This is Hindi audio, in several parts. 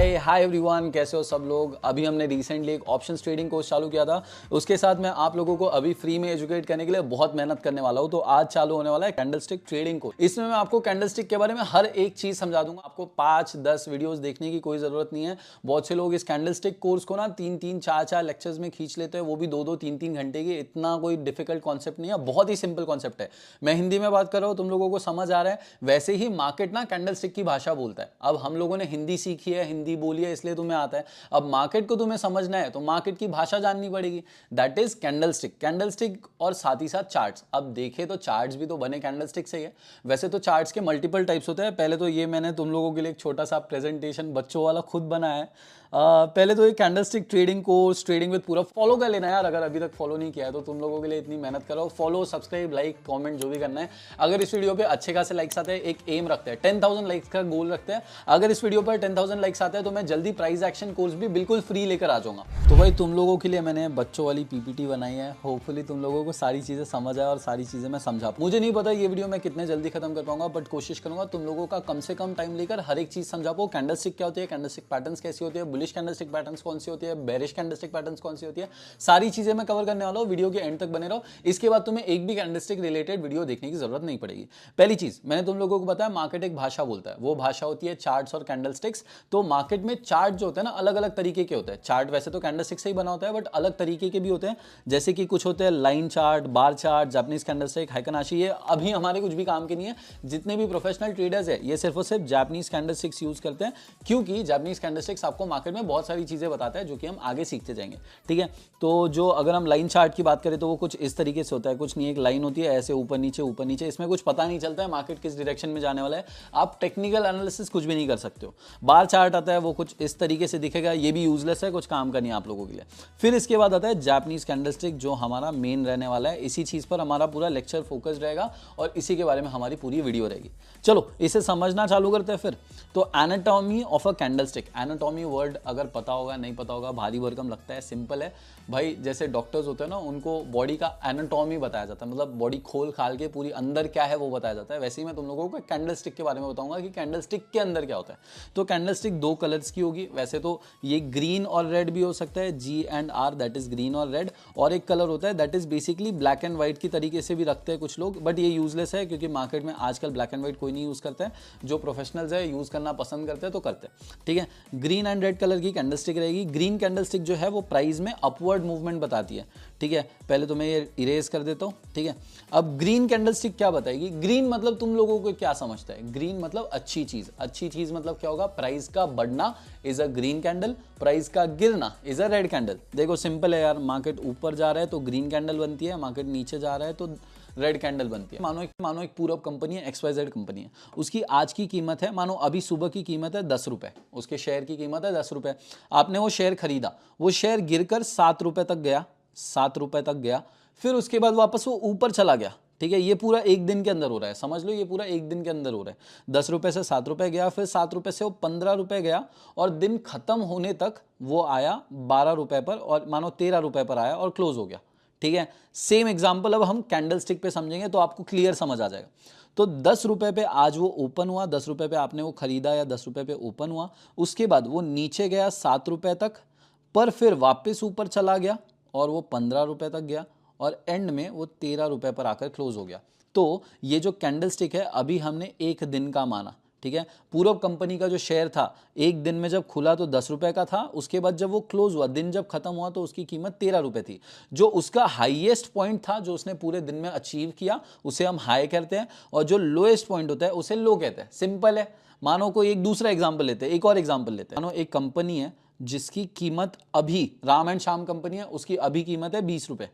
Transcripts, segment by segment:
हाय हाय एवरीवन, कैसे हो सब लोग। अभी हमने रिसेंटली एक ऑप्शंस ट्रेडिंग कोर्स चालू किया था। उसके साथ मैं आप लोगों को अभी फ्री में एजुकेट करने के लिए बहुत मेहनत करने वाला हूं। तो आज चालू होने वाला है कैंडलस्टिक ट्रेडिंग कोर्स। इसमें मैं आपको कैंडलस्टिक के बारे में हर एक चीज समझा दूंगा। आपको 5-10 वीडियोस देखने की कोई जरूरत नहीं है। बहुत से लोग इस कैंडलस्टिक कोर्स को ना 3-3, 4-4 लेक्चर्स में खींच लेते हैं, वो भी 2-2, 3-3 घंटे की। इतना कोई डिफिकल्ट कॉन्सेप्ट नहीं है, बहुत ही सिंपल कॉन्सेप्ट है। मैं हिंदी में बात कर रहा हूं, तुम लोगों को समझ आ रहा है। वैसे ही मार्केट ना कैंडलस्टिक की भाषा बोलता है। अब हम लोगों ने हिंदी सीखी है, हिंदी बोली है, इसलिए तुम्हें आता है। अब मार्केट को तुम्हें समझना है तो मार्केट की भाषा जाननी पड़ेगी। That is candlestick. कैंडलस्टिक और साथ ही साथ चार्ट्स। अब देखे तो चार्ट्स भी तो बने कैंडलस्टिक से ही है। वैसे तो चार्ट्स के मल्टीपल टाइप्स होते हैं। पहले तो ये मैंने तुम लोगों के लिए एक छोटा सा प्रेजेंटेशन बच्चों वाला खुद बनाया है। पहले तो ये candlestick trading course, trading with पूरा फॉलो कर लेना यार। अगर अभी तक फॉलो नहीं किया है तो तुम लोगों के लिए इतनी मेहनत करो। फॉलो, सब्सक्राइब, लाइक, कमेंट जो भी करना है। अगर इस वीडियो पे अच्छे खासे लाइक्स आते हैं, एक एम रखते हैं, 10,000 लाइक्स का गोल रखते हैं। अगर इस वीडियो पर 10,000 लाइक्स आते हैं तो मैं जल्दी प्राइस एक्शन कोर्स भी बिल्कुल फ्री लेकर आ जाऊंगा। तो भाई तुम लोगों के लिए मैंने बच्चों वाली पीपीटी बनाई है। होपफुली तुम लोगों को सारी चीजें समझ आए और सारी चीजें मैं समझा। मुझे नहीं पता ये वीडियो मैं कितने जल्दी खत्म कर पाऊंगा, बट कोशिश करूंगा तुम लोगों का कम से कम टाइम लेकर हर एक चीज समझा पाऊं। कैंडलस्टिक क्या होती है, कैंडलस्टिक पैटर्न्स कैसी होती है, बुलिश कैंडलस्टिक पैटर्न्स कौन सी होती है, बेरिश कैंडलस्टिक पैटर्न्स कौन सी होती है, सारी चीजें मैं कवर करने वाला हूं। वीडियो के एंड तक बने रहो। इसके बाद तुम्हें एक भी कैंडलस्टिक रिलेटेड वीडियो देखने की जरूरत नहीं पड़ेगी। पहली चीज मैंने तुम लोगों को बताया, मार्केट एक भाषा बोलता है। वो भाषा होती है चार्ट्स और कैंडलस्टिक्स। तो मार्केट में चार्ट जो होते हैं ना, अलग अलग तरीके के होते हैं। चार्ट वैसे तो कैंडलस्टिक से ही बना होता है, बट अलग तरीके के भी होते हैं। जैसे कि कुछ होते हैं line chart, bar chart, Japanese candlestick, Heikin Ashi. ये अभी हमारे कुछ भी काम के नहीं है। जितने भी प्रोफेशनल ट्रेडर्स है ये सिर्फ और सिर्फ जापानीज कैंडलस्टिक्स यूज करते हैं, क्योंकि जापानीज कैंडलस्टिक्स आपको मार्केट में बहुत सारी चीजें बताता है जो कि हम आगे सीखते जाएंगे। ठीक है, तो जो अगर हम लाइन चार्ट की बात करें तो वो कुछ इस तरीके से होता है। कुछ नहीं, एक लाइन होती है ऐसे ऊपर नीचे ऊपर नीचे। इसमें कुछ पता नहीं चलता है मार्केट किस डायरेक्शन में जाने वाला है। आप टेक्निकल एनालिसिस कुछ भी नहीं कर सकते हो। बार चार्ट आता है, वो कुछ इस तरीके से दिखेगा। ये भी यूजलेस है, कुछ काम का नहीं आप लोगों के लिए। फिर इसके बाद आता है जापानीज कैंडलस्टिक, जो हमारा मेन रहने वाला है। इसी चीज पर हमारा पूरा लेक्चर फोकस रहेगा और इसी के बारे में हमारी पूरी वीडियो रहेगी। चलो इसे समझना चालू करते हैं फिर। तो anatomy of a candlestick. Anatomy word अगर पता होगा, नहीं पता होगा, भारी भरकम लगता है, सिंपल है भाई। जैसे डॉक्टर्स होते हैं ना, उनको बॉडी का एनाटॉमी बताया जाता है, मतलब बॉडी खोल खाल के पूरी अंदर क्या है वो बताया जाता है। वैसे ही मैं तुम लोगों को कैंडलस्टिक के बारे में बताऊंगा कि कैंडलस्टिक के अंदर क्या होता है। तो कैंडलस्टिक 2 कलर्स की होगी। वैसे तो ये ग्रीन और रेड भी हो सकता है, G&R, दैट इज ग्रीन और रेड। और एक कलर होता है that is basically black and white की तरीके से भी रखते हैं कुछ लोग, बट ये यूजलेस है क्योंकि मार्केट में आजकल ब्लैक एंड व्हाइट कोई नहीं यूज करता है। जो प्रोफेशनल्स है यूज करना पसंद करते हैं तो करते हैं। ठीक है, ग्रीन एंड रेड कलर की कैंडलस्टिक रहेगी। ग्रीन कैंडलस्टिक जो है वो प्राइस में अपवर्ड मूवमेंट बताती है। ठीक है, पहले तो मैं ये इरेज कर देता हूं। ठीक है, अब ग्रीन कैंडलस्टिक क्या बताएगी। ग्रीन मतलब तुम लोगों को क्या समझता है, ग्रीन मतलब अच्छी चीज। अच्छी चीज मतलब क्या होगा, प्राइस का बढ़ना is a green candle, price का गिरना इज अ रेड कैंडल। देखो सिंपल है यार, मार्केट ऊपर जा रहा है तो ग्रीन कैंडल बनती है, मार्केट नीचे जा रहा है तो रेड कैंडल बनती है। मानो एक पूरब कंपनी है, XYZ कंपनी है। उसकी आज की कीमत है, मानो अभी सुबह की कीमत है 10 रुपए, उसके शेयर की कीमत है 10 रुपए। आपने वो शेयर खरीदा, वो शेयर गिरकर 7 रुपए तक गया, 7 रुपए तक गया। फिर उसके बाद वापस वो ऊपर चला गया। ठीक है, ये पूरा एक दिन के अंदर हो रहा है, समझ लो ये पूरा एक दिन के अंदर हो रहा है। 10 रुपए से 7 रुपए गया, फिर 7 रुपए से वो 15 रुपए गया, और दिन खत्म होने तक वो आया 12 रुपए पर, और मानो 13 रुपए पर आया और क्लोज हो गया। ठीक है, सेम एग्जांपल अब हम कैंडलस्टिक पे समझेंगे तो आपको क्लियर समझ आ जाएगा। तो 10 रुपए पे आज वो ओपन हुआ, 10 रुपए पे आपने वो खरीदा या 10 रुपए पे ओपन हुआ। उसके बाद वो नीचे गया 7 रुपए तक, पर फिर वापस ऊपर चला गया और वो 15 रुपए तक गया, और एंड में वो 13 रुपए पर आकर क्लोज हो गया। तो ये जो कैंडलस्टिक है अभी हमने एक दिन का माना। ठीक है, पूरब कंपनी का जो शेयर था एक दिन में जब खुला तो 10 रुपए का था। उसके बाद जब वो क्लोज हुआ, दिन जब खत्म हुआ, तो उसकी कीमत 13 रुपए थी। जो उसका हाईएस्ट पॉइंट था, जो उसने पूरे दिन में अचीव किया, उसे हम हाई कहते हैं, और जो लोएस्ट पॉइंट होता है उसे लो कहते हैं। सिंपल है। मानो कोई एक दूसरा एग्जाम्पल लेते हैं, एक और एग्जाम्पल लेते हैं। मानो एक कंपनी है जिसकी कीमत अभी, राम एंड श्याम कंपनी है, उसकी अभी कीमत है 20 रुपए।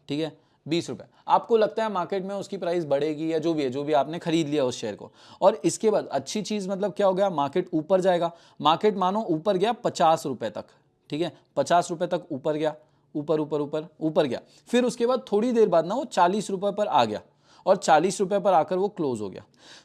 ठीक है, 20 रुपए। आपको लगता है मार्केट में उसकी प्राइस बढ़ेगी या जो भी है, जो भी आपने खरीद लिया उस शेयर को। और इसके बाद अच्छी चीज मतलब क्या हो गया, मार्केट ऊपर जाएगा। मार्केट मानो ऊपर गया 50 रुपए तक। ठीक है, 50 रुपए तक ऊपर गया, ऊपर ऊपर ऊपर ऊपर गया। फिर उसके बाद थोड़ी देर बाद ना वो 40 रुपए पर आ गया, और 40 रुपए पर आकर वो क्लोज हो गया।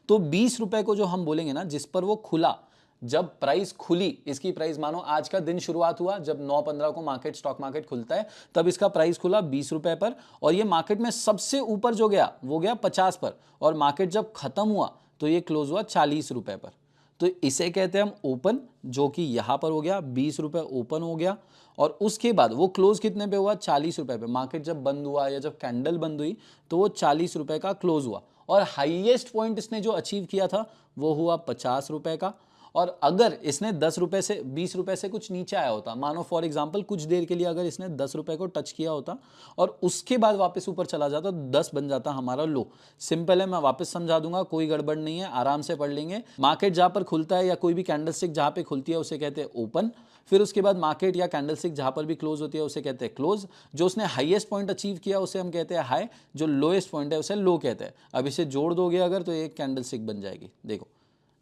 तो 20 रुपए को जो हम बोलेंगे ना, जिस पर वो खुला, जब प्राइस खुली, इसकी प्राइस मानो आज का दिन शुरुआत हुआ जब 9:15 को मार्केट, स्टॉक मार्केट खुलता है, तब इसका प्राइस खुला 20 रुपए पर, और ये मार्केट में सबसे ऊपर जो गया वो गया 50 पर, और मार्केट जब खत्म हुआ तो ये क्लोज हुआ 40 रुपए पर। तो इसे कहते हैं हम ओपन, जो कि यहाँ पर हो गया 20 रुपए ओपन हो गया। और उसके बाद वो क्लोज कितने पे हुआ, 40 रुपए पे। मार्केट जब बंद हुआ या जब कैंडल बंद हुई तो वो 40 रुपए का क्लोज हुआ। और हाईएस्ट पॉइंट इसने जो अचीव किया था वो हुआ 50 रुपए का। और अगर इसने 10 रुपए से 20 रुपए से कुछ नीचे आया होता, मानो फॉर एग्जांपल कुछ देर के लिए अगर इसने 10 रुपए को टच किया होता और उसके बाद वापस ऊपर चला जाता तो 10 बन जाता हमारा लो। सिंपल है, मैं वापस समझा दूंगा, कोई गड़बड़ नहीं है, आराम से पढ़ लेंगे। मार्केट जहां पर खुलता है या कोई भी कैंडलस्टिक जहां पे खुलती है उसे कहते हैं ओपन। फिर उसके बाद मार्केट या कैंडलस्टिक जहां पर भी क्लोज होती है उसे कहते हैं क्लोज। जो उसने हाईएस्ट पॉइंट अचीव किया उसे हम कहते हैं हाई, जो लोएस्ट पॉइंट है उसे लो कहते हैं। अब इसे जोड़ दोगे अगर तो एक कैंडलस्टिक बन जाएगी। देखो,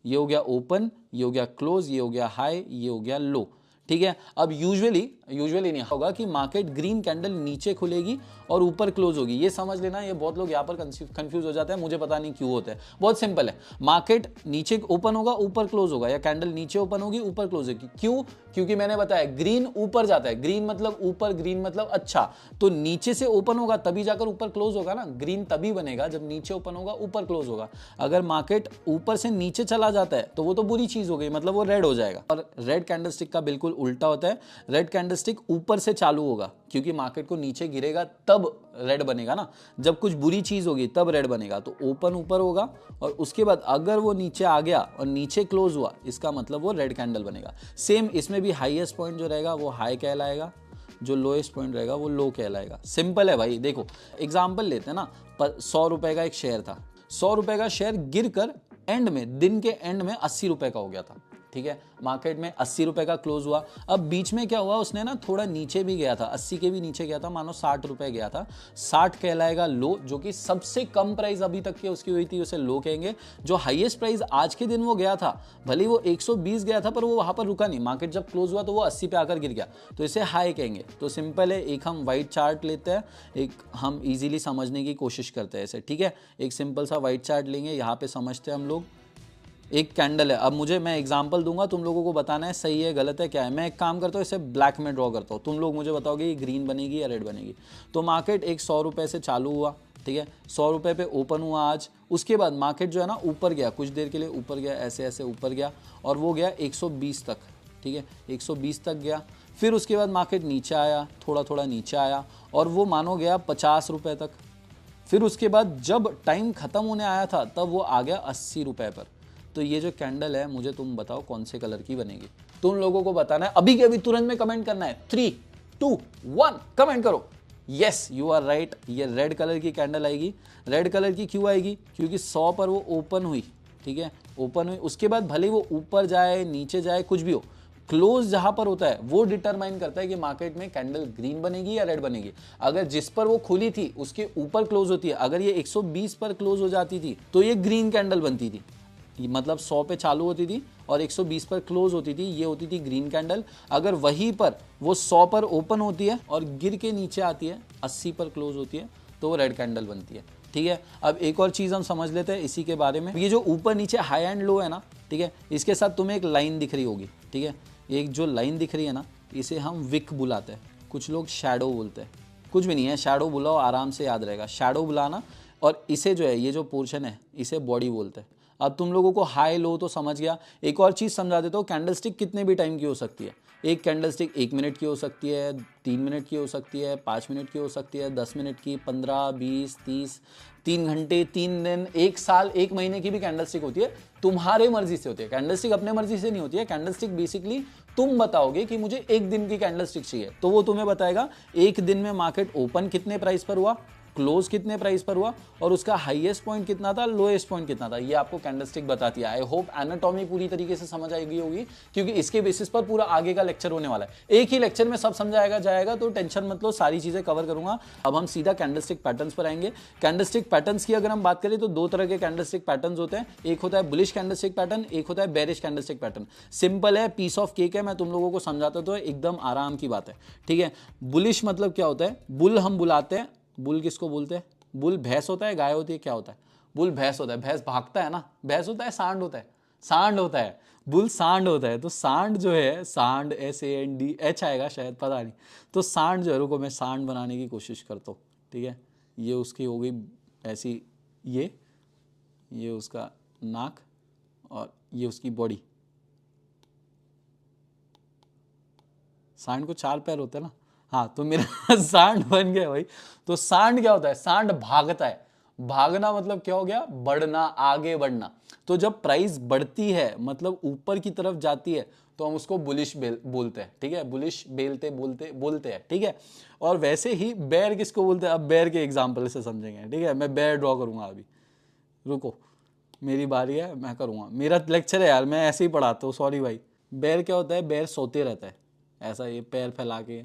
ये हो गया ओपन, ये हो गया क्लोज, ये हो गया हाई, ये हो गया लो। ठीक है, अब यूजुअली नहीं होगा कि मार्केट ग्रीन कैंडल नीचे खुलेगी और ऊपर क्लोज होगी। ये समझ लेना, ये बहुत लोग यहाँ पर कंफ्यूज हो जाते हैं, मुझे पता नहीं क्यों होता है। बहुत सिंपल है, मार्केट नीचे ओपन होगा ऊपर क्लोज होगा, या कैंडल नीचे ओपन होगी ऊपर क्लोज होगी। क्यों? क्योंकि मैंने बताया ग्रीन ऊपर जाता है, ग्रीन मतलब ऊपर, ग्रीन मतलब अच्छा। तो नीचे से ओपन होगा तभी जाकर ऊपर क्लोज होगा ना। ग्रीन तभी बनेगा जब नीचे ओपन होगा ऊपर क्लोज होगा। अगर मार्केट ऊपर से नीचे चला जाता है तो वो तो बुरी चीज हो गई, मतलब वो रेड हो जाएगा। और रेड कैंडलस्टिक का बिल्कुल उल्टा होता है, रेड कैंडलस्टिक ऊपर से चालू होगा, क्योंकि मार्केट को नीचे गिरेगा तब रेड बनेगा ना। जब कुछ बुरी चीज होगी तब रेड बनेगा। तो ओपन ऊपर होगा और उसके बाद अगर वो नीचे आ गया और नीचे क्लोज हुआ, इसका मतलब वो रेड कैंडल बनेगा। सेम इसमें भी हाईएस्ट पॉइंट जो रहेगा वो हाई कहलाएगा, जो लोएस्ट पॉइंट रहेगा वो लो कहलाएगा। सिंपल है भाई। देखो एग्जांपल लेते हैं ना, 100 रुपए का एक शेयर था, 100 रुपए का शेयर गिरकर एंड में, दिन के एंड में 80 रुपए का हो गया था। ठीक है, मार्केट में 80 रुपए का क्लोज हुआ। अब बीच में क्या हुआ, उसने ना थोड़ा नीचे भी गया था, 80 के भी नीचे गया था, मानो 60 रुपए गया था। 60 कहलाएगा लो, जो कि सबसे कम प्राइस अभी तक की उसकी हुई थी, उसे लो कहेंगे। जो हाईएस्ट प्राइस आज के दिन वो गया था, भले वो 120 गया था, पर वो वहां पर रुका नहीं। मार्केट जब क्लोज हुआ तो वो 80 पे आकर गिर गया, तो इसे हाई कहेंगे। तो सिंपल है, एक हम व्हाइट चार्ट लेते हैं, एक हम इजीली समझने की कोशिश करते हैं इसे। ठीक है, एक सिंपल सा व्हाइट चार्ट लेंगे, यहाँ पे समझते हैं हम लोग। एक कैंडल है, अब मैं एग्जांपल दूंगा, तुम लोगों को बताना है सही है गलत है क्या है। मैं एक काम करता हूँ, इसे ब्लैक में ड्रॉ करता हूँ, तुम लोग मुझे बताओगे ये ग्रीन बनेगी या रेड बनेगी। तो मार्केट एक 100 रुपए से चालू हुआ, ठीक है, 100 रुपए पे ओपन हुआ आज। उसके बाद मार्केट जो है ना ऊपर गया, कुछ देर के लिए ऊपर गया, ऐसे ऐसे ऊपर गया और वो गया 120 तक। ठीक है, 120 तक गया। फिर उसके बाद मार्केट नीचे आया, थोड़ा थोड़ा नीचे आया और वो मानो गया 50 रुपए तक। फिर उसके बाद जब टाइम खत्म होने आया था तब वो आ गया 80 रुपए पर। तो ये जो कैंडल है, मुझे तुम बताओ कौन से कलर की बनेगी। तुम लोगों को बताना है, अभी के अभी तुरंत में कमेंट करना है। 3, 2, 1 कमेंट करो। यस यू आर राइट, ये रेड कलर की कैंडल आएगी। रेड कलर की क्यों आएगी? क्योंकि 100 पर वो ओपन हुई। ठीक है, ओपन हुई, उसके बाद भले वो ऊपर जाए नीचे जाए कुछ भी हो, क्लोज जहां पर होता है वो डिटरमाइन करता है कि मार्केट में कैंडल ग्रीन बनेगी या रेड बनेगी। अगर जिस पर वो खुली थी उसके ऊपर क्लोज होती है, अगर ये 120 पर क्लोज हो जाती थी तो ये ग्रीन कैंडल बनती थी, मतलब 100 पे चालू होती थी और 120 पर क्लोज होती थी, ये होती थी ग्रीन कैंडल। अगर वहीं पर वो 100 पर ओपन होती है और गिर के नीचे आती है, 80 पर क्लोज होती है, तो वो रेड कैंडल बनती है। ठीक है, अब एक और चीज हम समझ लेते हैं इसी के बारे में। ये जो ऊपर नीचे हाई एंड लो है ना, ठीक है, इसके साथ तुम्हें एक लाइन दिख रही होगी। ठीक है, एक जो लाइन दिख रही है ना, इसे हम विक बुलाते हैं, कुछ लोग शैडो बोलते हैं। कुछ भी नहीं है, शैडो बुलाओ, आराम से याद रहेगा, शैडो बुलाना। और इसे जो है, ये जो पोर्शन है, इसे बॉडी बोलते हैं। अब तुम लोगों को हाई लो तो समझ गया। एक और चीज समझा देता हूँ, कैंडलस्टिक कितने भी टाइम की हो सकती है। एक कैंडलस्टिक 1 मिनट की हो सकती है, 3 मिनट की हो सकती है, 5 मिनट की हो सकती है, 10 मिनट की, 15, 20, 30, 3 घंटे, 3 दिन, 1 साल, 1 महीने की भी कैंडलस्टिक होती है। तुम्हारे मर्जी से होती है कैंडलस्टिक, अपने मर्जी से नहीं होती है कैंडलस्टिक। बेसिकली तुम बताओगे कि मुझे 1 दिन की कैंडलस्टिक चाहिए, तो वो तुम्हें बताएगा 1 दिन में मार्केट ओपन कितने प्राइस पर हुआ, क्लोज कितने प्राइस पर हुआ और उसका हाईएस्ट पॉइंट कितना था, लोएस्ट पॉइंट कितना था। ये आपको कैंडलस्टिक बताती है। आई होप एनाटॉमी पूरी तरीके से समझ आई गई होगी, क्योंकि इसके बेसिस पर पूरा आगे का लेक्चर होने वाला है। एक ही लेक्चर में सब समझाएगा जाएगा, तो टेंशन मत लो, सारी चीजें कवर करूंगा। अब हम सीधा कैंडलस्टिक पैटर्न्स पर आएंगे। कैंडलस्टिक पैटर्न्स की अगर हम बात करें तो 2 तरह के कैंडलस्टिक पैटर्न्स होते हैं। एक होता है बुलिश कैंडलस्टिक पैटर्न, एक होता है बेरिश कैंडलस्टिक पैटर्न। सिंपल है, पीस ऑफ केक है, मैं तुम लोगों को समझाता तो एकदम आराम की बात है। ठीक है, बुलिश मतलब क्या होता है, बुल हम बुलाते हैं। बुल किसको बोलते हैं? बुल भैंस होता है, गाय होती है, क्या होता है? बुल भैंस होता है, भैंस भागता है ना, भैंस होता है, सांड होता है, सांड होता है, बुल सांड होता है। तो सांड जो है, सांड SAND आएगा शायद, पता नहीं। तो सांड जो है, रुको मैं सांड बनाने की कोशिश करता हूँ। ठीक है, ये उसकी हो गई ऐसी, ये उसका नाक और ये उसकी बॉडी, सांड को 4 पैर होते हैं ना, हाँ तो मेरा सांड बन गया भाई। तो सांड क्या होता है, सांड भागता है, भागना मतलब क्या हो गया, बढ़ना, आगे बढ़ना। तो जब प्राइस बढ़ती है मतलब ऊपर की तरफ जाती है तो हम उसको बुलिश बोलते हैं, ठीक है, बुलिश बोलते हैं, ठीक है। और वैसे ही बेयर किसको बोलते हैं, अब बेयर के एग्जांपल से समझेंगे, ठीक है। मैं बेयर ड्रॉ करूंगा अभी, रुको मेरी बारी है, मैं करूंगा, मेरा लेक्चर है यार, मैं ऐसे ही पढ़ाता हूँ, सॉरी भाई। बेयर क्या होता है, बेयर सोते रहता है, ऐसा ये पैर फैला के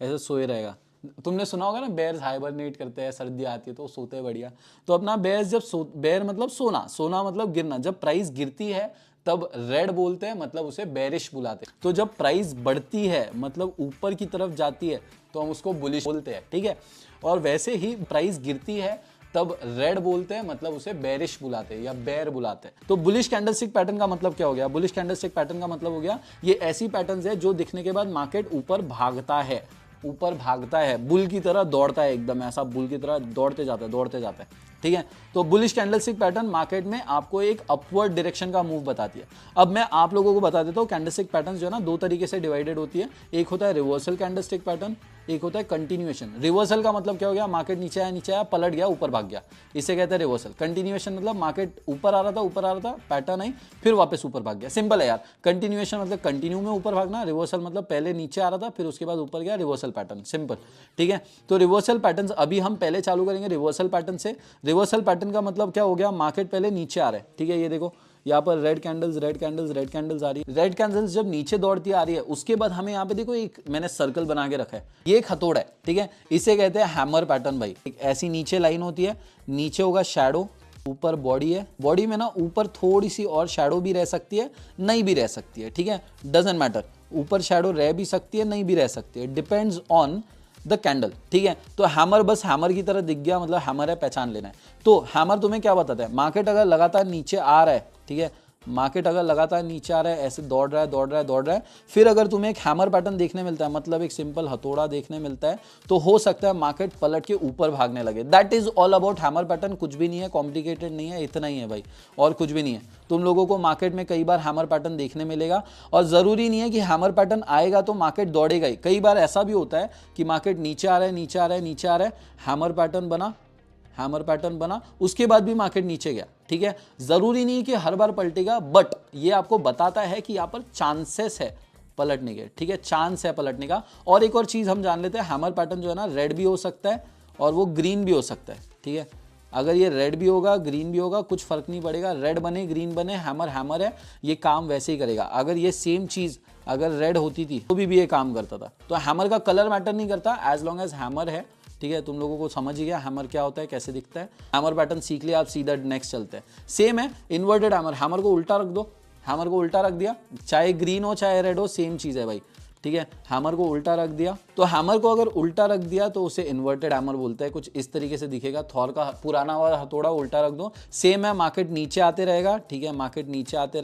ऐसे सोए रहेगा। तुमने सुना होगा ना, बेयर्स हाइबरनेट करते हैं, सर्दी आती है तो सोते हैं बढ़िया। तो अपना बेयर्स जब बेयर मतलब सोना, सोना मतलब गिरना, जब प्राइस गिरती है तब रेड बोलते हैं, मतलब उसे बेरिश बुलाते हैं। तो जब प्राइस बढ़ती है मतलब ऊपर की तरफ जाती है तो हम उसको बुलिश बोलते हैं, ठीक है। और वैसे ही प्राइस गिरती है तब रेड बोलते हैं, मतलब उसे बेरिश बुलाते हैं या बेयर बुलाते हैं। तो बुलिश कैंडलस्टिक पैटर्न का मतलब क्या हो गया, बुलिश कैंडलस्टिक पैटर्न का मतलब हो गया ये ऐसी पैटर्न्स है जो दिखने के बाद मार्केट ऊपर भागता है, ऊपर भागता है, बुल की तरह दौड़ता है, एकदम ऐसा बुल की तरह दौड़ते जाता है, ठीक है। तो बुलिश कैंडलस्टिक पैटर्न मार्केट में आपको एक अपवर्ड डायरेक्शन का मूव बताती है। अब मैं आप लोगों को बता देता हूँ, कैंडलस्टिक पैटर्न जो है ना 2 तरीके से डिवाइडेड होती है। एक होता है रिवर्सल कैंडलस्टिक पैटर्न, एक होता है कंटिन्यूएशन। रिवर्सल का मतलब क्या हो गया, मार्केट नीचे आया, पलट गया, ऊपर भाग गया, इसे कहते हैं रिवर्सल। कंटिन्यूएशन मतलब मार्केट ऊपर आ रहा था, पैटर्न आई, फिर वापस ऊपर भाग गया, सिंपल है यार। कंटिन्यूएशन मतलब कंटिन्यू में ऊपर भागना, रिवर्सल मतलब पहले नीचे आ रहा था फिर उसके बाद ऊपर गया, रिवर्सल पैटर्न, सिंपल, ठीक है। तो रिवर्सल पैटर्न अभी हम पहले चालू करेंगे रिवर्सल पैटर्न से। रिवर्सल पैटर्न का मतलब क्या हो गया, मार्केट पहले नीचे आ रहा है, ठीक है, ये देखो यहाँ पर रेड कैंडल्स आ रही है। रेड कैंडल्स जब नीचे दौड़ती आ रही है उसके बाद हमें यहाँ पे देखो एक मैंने सर्कल बना के रखा है, ये एक हथौड़ा है, ठीक है, इसे कहते हैं हैमर पैटर्न भाई। एक ऐसी नीचे लाइन होती है, नीचे होगा शैडो, ऊपर बॉडी है, बॉडी में ना ऊपर थोड़ी सी और शैडो भी रह सकती है, नहीं भी रह सकती है, ठीक है, डजंट मैटर, ऊपर शैडो रह भी सकती है, नहीं भी रह सकती है, डिपेंड्स ऑन द कैंडल, ठीक है। तो हैमर बस हैमर की तरह दिख गया मतलब हैमर है, पहचान लेना है। तो हैमर तुम्हें क्या बताता है, मार्केट अगर लगातार नीचे आ रहा है, ठीक है, मार्केट अगर लगातार नीचे आ रहा है, ऐसे दौड़ रहा है, फिर अगर तुम्हें एक हैमर पैटर्न देखने मिलता है, मतलब एक सिंपल हथौड़ा देखने मिलता है, तो हो सकता है मार्केट पलट के ऊपर भागने लगे। That is all about hammer pattern, कुछ भी नहीं है, कॉम्प्लिकेटेड नहीं है, इतना ही है भाई, और कुछ भी नहीं है। तुम लोगों को मार्केट में कई बार हैमर पैटर्न देखने मिलेगा, और जरूरी नहीं है कि हैमर पैटर्न आएगा तो मार्केट दौड़ेगा ही। कई बार ऐसा भी होता है कि मार्केट नीचे आ रहा है, हैमर पैटर्न बना, उसके बाद भी मार्केट नीचे गया, ठीक है। जरूरी नहीं कि हर बार पलटेगा, बट ये आपको बताता है कि यहाँ पर चांसेस है पलटने के, ठीक है, चांस है पलटने का। और एक और चीज हम जान लेते हैं, हैमर पैटर्न जो है ना रेड भी हो सकता है और वो ग्रीन भी हो सकता है, ठीक है। अगर ये रेड भी होगा ग्रीन भी होगा कुछ फर्क नहीं पड़ेगा, रेड बने ग्रीन बने, हैमर हैमर है, ये काम वैसे ही करेगा। अगर ये सेम चीज अगर रेड होती थी तो भी ये काम करता था। तो हैमर का कलर मैटर नहीं करता, एज लॉन्ग एज हैमर है, ठीक है। तुम लोगों को समझ ही गया हैमर क्या होता है, कैसे दिखता है। हैमर पैटर्न सीख लिया, आप सीधा नेक्स्ट चलते हैं। सेम है इन्वर्टेड हैमर, हैमर को उल्टा रख दो, हैमर को उल्टा रख दिया, चाहे ग्रीन हो चाहे रेड हो सेम चीज है भाई, ठीक है। हैमर को उल्टा रख दिया, तो हैमर को अगर उल्टा रख दिया तो उसे इन्वर्टेड हैमर बोलते हैं, कुछ इस तरीके से दिखेगा। थॉर का पुराना वाला हथौड़ा उल्टा रख दो, सेम है, मार्केट नीचे आते रहेगा, ठीक है, मार्केट नीचे आते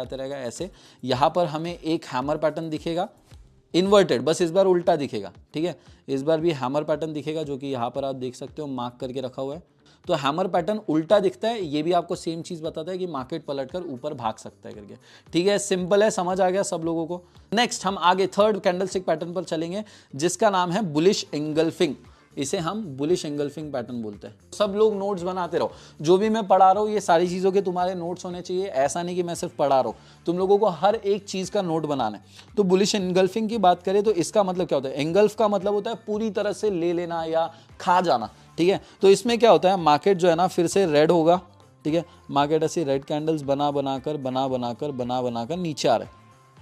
रहेगा, ऐसे। यहाँ पर हमें एक हैमर पैटर्न दिखेगा इन्वर्टेड, बस इस बार उल्टा दिखेगा, ठीक है। इस बार भी हैमर पैटर्न दिखेगा जो कि यहाँ पर आप देख सकते हो मार्क करके रखा हुआ है। तो हैमर पैटर्न उल्टा दिखता है, ये भी आपको सेम चीज बताता है कि मार्केट पलटकर ऊपर भाग सकता है करके, ठीक है। सिंपल है, समझ आ गया सब लोगों को। नेक्स्ट हम आगे थर्ड कैंडलस्टिक पैटर्न पर चलेंगे जिसका नाम है बुलिश एंगल्फिंग। इसे हम बुलिश एंगल्फिंग पैटर्न बोलते हैं। सब लोग नोट्स बनाते रहो, जो भी मैं पढ़ा रहा हूँ ये सारी चीज़ों के तुम्हारे नोट्स होने चाहिए। ऐसा नहीं कि मैं सिर्फ पढ़ा रहा हूँ, तुम लोगों को हर एक चीज़ का नोट बनाना है। तो बुलिश एंगल्फिंग की बात करें तो इसका मतलब क्या होता है, एंगल्फ का मतलब होता है पूरी तरह से ले लेना या खा जाना, ठीक है। तो इसमें क्या होता है, मार्केट जो है ना फिर से रेड होगा, ठीक है, मार्केट ऐसे रेड कैंडल्स बना बनाकर नीचे आ रहा है,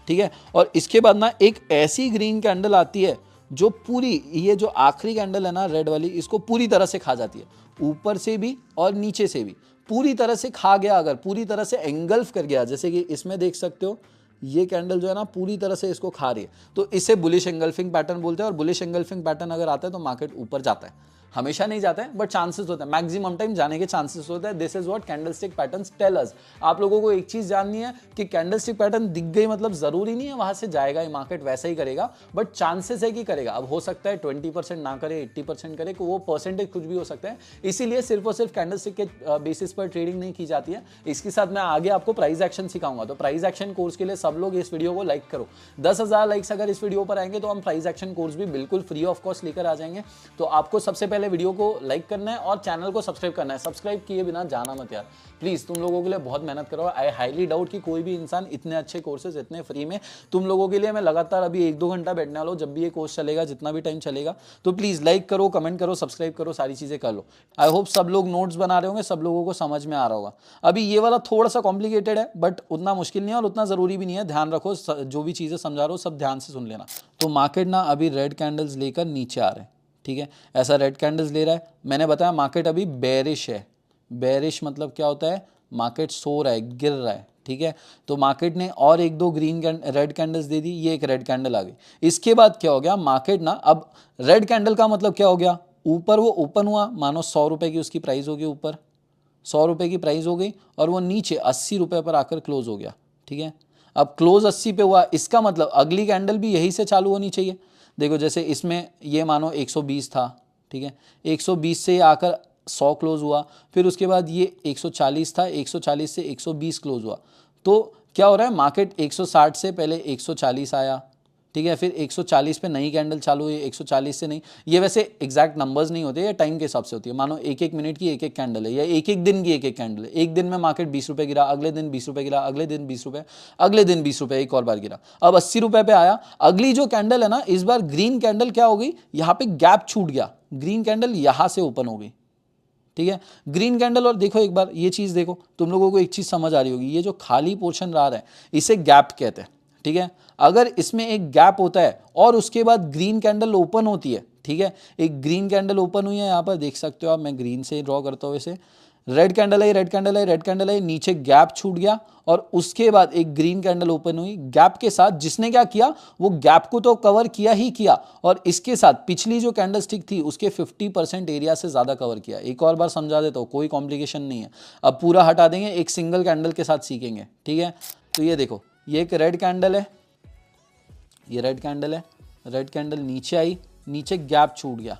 ठीक है। और इसके बाद ना एक ऐसी ग्रीन कैंडल आती है जो पूरी, ये जो आखिरी कैंडल है ना रेड वाली, इसको पूरी तरह से खा जाती है, ऊपर से भी और नीचे से भी पूरी तरह से खा गया, अगर पूरी तरह से एंगल्फ कर गया, जैसे कि इसमें देख सकते हो ये कैंडल जो है ना पूरी तरह से इसको खा रही है, तो इसे बुलिश एंगल्फिंग पैटर्न बोलते हैं। और बुलिश एंगल्फिंग पैटर्न अगर आता है तो मार्केट ऊपर जाता है। हमेशा नहीं जाता है बट चांसेस होता है, मैक्सिमम टाइम जाने के चांसेस होता है। This is what candlestick patterns tell us. आप लोगों को एक चीज जाननी है कि कैंडलस्टिक पैटर्न दिख गई मतलब जरूरी नहीं है वहां से जाएगा ही मार्केट, वैसा ही करेगा, बट चांसेस है कि करेगा। अब हो सकता है 20% ना करे, 80% करे, वो परसेंटेज कुछ भी हो सकता है। इसीलिए सिर्फ और सिर्फ कैंडलस्टिक के बेसिस पर ट्रेडिंग नहीं की जाती है। इसके साथ मैं आगे आपको प्राइस एक्शन सिखाऊंगा। तो प्राइस एक्शन कोर्स के लिए सब लोग इस वीडियो को लाइक करो। 10,000 लाइक्स अगर इस वीडियो पर आएंगे तो हम प्राइस एक्शन कोर्स भी बिल्कुल फ्री ऑफ कॉस्ट लेकर आ जाएंगे। तो आपको सबसे पहले वीडियो को लाइक करना है और चैनल को सब्सक्राइब करना है। सब्सक्राइब किए बिना जाना मत यार प्लीज, तुम लोगों के लिए बहुत मेहनत करो। आई हाईली डाउट कि कोई भी इंसान इतने अच्छे कोर्सेज इतने फ्री में तुम लोगों के लिए मैं लगातार अभी 1-2 घंटा बैठने वाला हूं जब भी ये कोर्स चलेगा, जितना भी टाइम चलेगा। तो प्लीज लाइक करो, कमेंट करो, सब्सक्राइब करो, सारी चीजें कर लो। आई होप सब लोग नोट्स बना रहे होंगे, सब लोगों को समझ में आ रहा होगा। अभी ये वाला थोड़ा सा कॉम्प्लिकेटेड है बट उतना मुश्किल नहीं है और उतना जरूरी भी नहीं है। ध्यान रखो, जो भी चीजें समझा रहा हूं सब ध्यान से सुन लेना। तो मार्केट ना अभी रेड कैंडल्स लेकर नीचे आ रहे हैं, ठीक है, ऐसा रेड कैंडल्स ले रहा है। मैंने बताया मार्केट अभी बेरिश है। बेरिश मतलब क्या होता है, मार्केट सो रहा है, गिर रहा है, ठीक है। तो मार्केट ने और 1-2 ग्रीन रेड कैंडल्स दे दी, ये एक रेड कैंडल आ गई। इसके बाद क्या हो गया, मार्केट ना अब रेड कैंडल का मतलब क्या हो गया, ऊपर वो ओपन हुआ, मानो 100 रुपए की उसकी प्राइस हो गई, ऊपर 100 रुपए की प्राइस हो गई और वो नीचे 80 रुपए पर आकर क्लोज हो गया, ठीक है। अब क्लोज 80 पे हुआ, इसका मतलब अगली कैंडल भी यही से चालू होनी चाहिए। देखो जैसे इसमें ये मानो 120 था, ठीक है, 120 से आकर 100 क्लोज हुआ, फिर उसके बाद ये 140 था, 140 से 120 क्लोज हुआ। तो क्या हो रहा है, मार्केट 160 से पहले 140 आया, ठीक है, फिर 140 पे नई कैंडल चालू हुई, 140 से नहीं, ये वैसे एग्जैक्ट नंबर्स नहीं होते, ये टाइम के हिसाब से होती है। मानो 1-1 मिनट की 1-1 कैंडल है या 1-1 दिन की 1-1 कैंडल है। एक दिन में मार्केट 20 रुपए गिरा, अगले दिन 20 रुपए गिरा, अगले दिन 20 रुपए, अगले दिन 20 रुपए, एक और बार गिरा, अब 80 रुपए पे आया। अगली जो कैंडल है ना, इस बार ग्रीन कैंडल क्या हो गई, यहाँ पे गैप छूट गया, ग्रीन कैंडल यहां से ओपन हो गई, ठीक है, ग्रीन कैंडल। और देखो एक बार ये चीज देखो, तुम लोगों को एक चीज समझ आ रही होगी, ये जो खाली पोर्शन रहा है इसे गैप कहते हैं, ठीक है। अगर इसमें एक गैप होता है और उसके बाद ग्रीन कैंडल ओपन होती है, ठीक है, एक ग्रीन कैंडल ओपन हुई है, यहां पर देख सकते हो आप, मैं ग्रीन से ड्रॉ करता हूं इसे, रेड कैंडल है, रेड कैंडल है, रेड कैंडल है, नीचे गैप छूट गया और उसके बाद एक ग्रीन कैंडल ओपन हुई गैप के साथ। जिसने क्या किया, वो गैप को तो कवर किया ही किया और इसके साथ पिछली जो कैंडल स्टिक थी उसके 50% एरिया से ज्यादा कवर किया। एक और बार समझा देता हूं, कोई कॉम्प्लिकेशन नहीं है। अब पूरा हटा देंगे, एक सिंगल कैंडल के साथ सीखेंगे, ठीक है। तो ये देखो, ये एक रेड कैंडल है, ये रेड कैंडल है, रेड कैंडल नीचे आई, नीचे गैप छूट गया,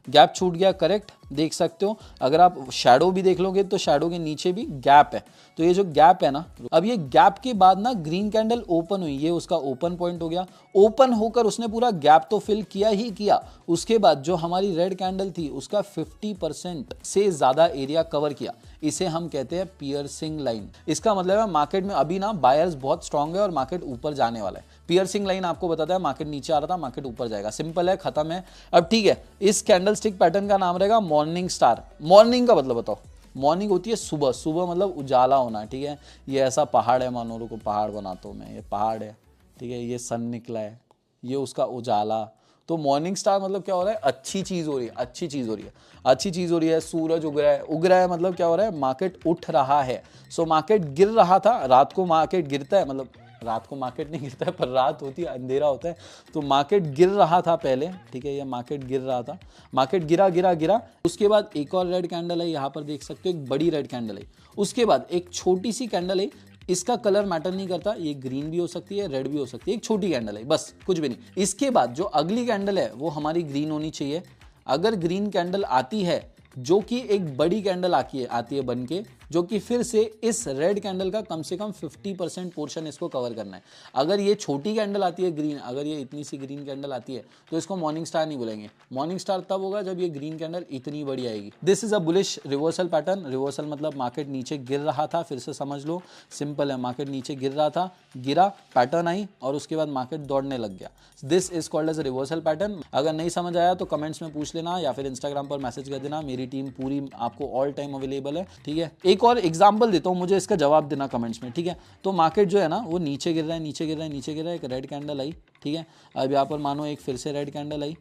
गैप छूट गया, करेक्ट, देख सकते हो। अगर आप शैडो भी देख लोगे तो शैडो के नीचे भी गैप है। तो ये जो गैप है ना, अब ये गैप के बाद ना ग्रीन कैंडल ओपन हुई, ये उसका ओपन पॉइंट हो गया। ओपन होकर उसने पूरा गैप तो फिल किया ही किया, उसके बाद जो हमारी रेड कैंडल थी उसका 50% से ज्यादा एरिया कवर किया। इसे हम कहते हैं पियर्सिंग लाइन। इसका मतलब है मार्केट में अभी ना बायर्स बहुत स्ट्रांग है और मार्केट ऊपर जाने वाला है। पियर्सिंग लाइन आपको बताता है मार्केट नीचे आ रहा था, मार्केट ऊपर जाएगा, सिंपल है, खत्म है। अब ठीक है, इस कैंडल स्टिक पैटर्न का नाम रहेगा मॉर्निंग स्टार। मॉर्निंग का मतलब बताओ, मॉर्निंग होती है सुबह, सुबह मतलब उजाला होना, ठीक है। ये ऐसा पहाड़ है, मानो को पहाड़ बनाता हूँ मैं, ये पहाड़ है, ठीक है, ये सन निकला है, ये उसका उजाला। तो मॉर्निंग स्टार मतलब क्या हो रहा है, अच्छी चीज हो रही है, अच्छी चीज हो रही है, अच्छी चीज हो रही है। सूरज उग रहा है, उग रहा है मतलब क्या हो रहा है, मार्केट उठ रहा है। सो मार्केट गिर रहा था, रात को मार्केट गिरता है, मतलब रात को मार्केट नहीं गिरता है पर रात होती है, अंधेरा होता है। तो मार्केट गिर रहा था पहले, ठीक है, ये मार्केट गिर रहा था, मार्केट गिरा गिरा गिरा। उसके बाद एक और रेड कैंडल है, यहाँ पर देख सकते हो, एक बड़ी रेड कैंडल है। उसके बाद एक छोटी सी कैंडल है, इसका कलर मैटर नहीं करता, ये ग्रीन भी हो सकती है, रेड भी हो सकती है, एक छोटी कैंडल है, बस कुछ भी नहीं। इसके बाद जो अगली कैंडल है वो हमारी ग्रीन होनी चाहिए। अगर ग्रीन कैंडल आती है, जो कि एक बड़ी कैंडल आती है बन के, जो कि फिर से इस रेड कैंडल का कम से कम 50% पोर्शन इसको कवर करना है। अगर ये छोटी कैंडल आती है ग्रीन, अगर ये इतनी सी ग्रीन कैंडल आती है तो इसको मॉर्निंग स्टार नहीं बोलेंगे। मॉर्निंग स्टार तब होगा जब ये ग्रीन कैंडल इतनी बड़ी आएगी। This is a bullish reversal pattern. Reversal मतलब मार्केट नीचे गिर रहा था, फिर से समझ लो, सिंपल है, मार्केट नीचे गिर रहा था, गिरा, पैटर्न आई और उसके बाद मार्केट दौड़ने लग गया। This is called as a reversal pattern. अगर नहीं समझ आया तो कमेंट्स में पूछ लेना या फिर इंस्टाग्राम पर मैसेज कर देना, मेरी टीम पूरी आपको ऑल टाइम अवेलेबल है, ठीक है। एक और एग्जांपल देता हूं, मुझे इसका जवाब देना कमेंट्स में, ठीक है। तो मार्केट जो है ना वो नीचे गिर रहा है, नीचे गिर रहा है, नीचे गिर रहा है, एक रेड कैंडल आई, ठीक है। अब यहाँ पर मानो एक फिर से रेड कैंडल आई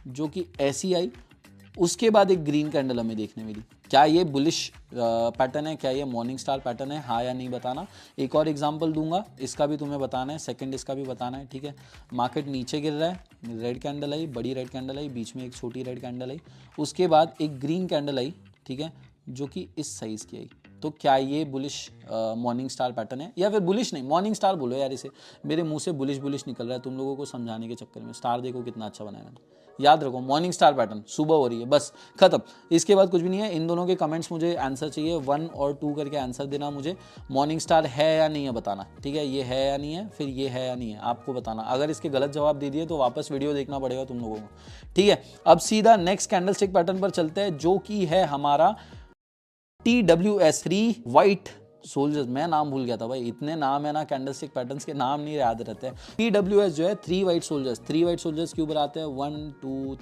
जो कि ऐसी आई, उसके बाद एक ग्रीन कैंडल हमें देखने मिली, क्या ये बुलिश पैटर्न है, क्या ये मॉर्निंग स्टार पैटर्न है, हाँ या नहीं बताना। एक और एग्जांपल दूंगा, इसका भी तुम्हें बताना है, सेकंड इसका भी बताना है, ठीक है। मार्केट नीचे गिर रहा है, रेड कैंडल आई, बड़ी रेड कैंडल आई, बीच में एक छोटी रेड कैंडल आई, उसके बाद एक ग्रीन कैंडल आई, ठीक है, जो कि इस साइज़ की आई। तो क्या ये बुलिश मॉर्निंग स्टार पैटर्न है, या फिर बुलिश नहीं, मॉर्निंग स्टार बोलो यार इसे, मेरे मुंह से बुलिश बुलिश निकल रहा है तुम लोगों को समझाने के चक्कर में। स्टार देखो कितना अच्छा बनाया मैंने, याद रखो मॉर्निंग स्टार पैटर्न, सुबह हो रही है, बस खत्म। इसके बाद कुछ भी नहीं है। इन दोनों के कमेंट्स मुझे आंसर चाहिए, 1 और 2 करके आंसर देना मुझे। मॉर्निंग स्टार है या नहीं है बताना, ठीक है, ये है या नहीं है, फिर ये है या नहीं है, आपको बताना। अगर इसके गलत जवाब दे दिए तो वापस वीडियो देखना पड़ेगा तुम लोगों को, ठीक है। अब सीधा नेक्स्ट कैंडल स्टिक पैटर्न पर चलते हैं, जो कि है हमारा TWS, 3 वाइट सोल्जर्स। मैं नाम भूल गया था भाई, इतने नाम है ना कैंडलस्टिक पैटर्न्स के, नाम नहीं याद रहते हैं। TWS जो है 3 वाइट सोल्जर्स, 3 वाइट सोल्जर्स के ऊपर आते हैं, 1 2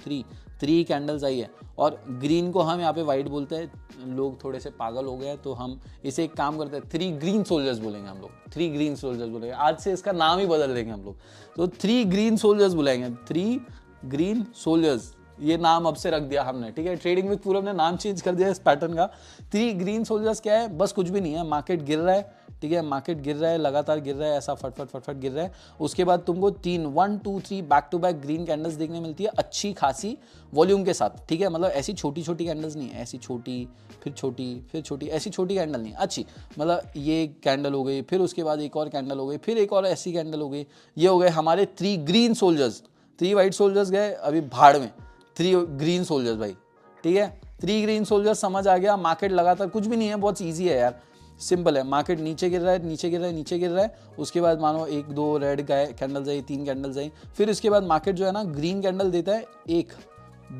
3 कैंडल्स आई है, और ग्रीन को हम यहाँ पे वाइट बोलते हैं। लोग थोड़े से पागल हो गए तो हम इसे एक काम करते हैं, 3 ग्रीन सोल्जर्स बोलेंगे हम लोग, 3 ग्रीन सोल्जर्स बोलेंगे, आज से इसका नाम ही बदल देंगे हम लोग। तो 3 ग्रीन सोल्जर्स बुलाएंगे, 3 ग्रीन सोल्जर्स, ये नाम अब से रख दिया हमने, ठीक है। ट्रेडिंग विद पूरब ने नाम चेंज कर दिया इस पैटर्न का। 3 ग्रीन सोल्जर्स क्या है, बस कुछ भी नहीं है, मार्केट गिर रहा है, ठीक है, मार्केट गिर रहा है, लगातार गिर रहा है, ऐसा फटफट फटफट गिर रहा है। उसके बाद तुमको 1 2 3 back to back green candles देखने मिलती है, अच्छी खासी वॉल्यूम के साथ, ठीक है। मतलब ऐसी छोटी छोटी कैंडल्स नहीं, ऐसी छोटी फिर छोटी फिर छोटी, ऐसी छोटी कैंडल नहीं, अच्छी, मतलब ये कैंडल हो गई, फिर उसके बाद एक और कैंडल हो गई, फिर एक और ऐसी कैंडल हो गई। ये हो गए हमारे 3 ग्रीन सोल्जर्स। 3 वाइट सोल्जर्स गए अभी भाड़ में, 3 ग्रीन सोल्जर्स भाई, ठीक है। 3 ग्रीन सोल्जर्स समझ आ गया। मार्केट लगातार, कुछ भी नहीं है, बहुत इजी है यार, सिंपल है। मार्केट नीचे गिर रहा है, नीचे गिर रहा है, नीचे गिर रहा है, उसके बाद मानो 1 2 रेड कैंडल्स आई, 3 कैंडल्स आई, फिर उसके बाद मार्केट जो है ना ग्रीन कैंडल देता है, 1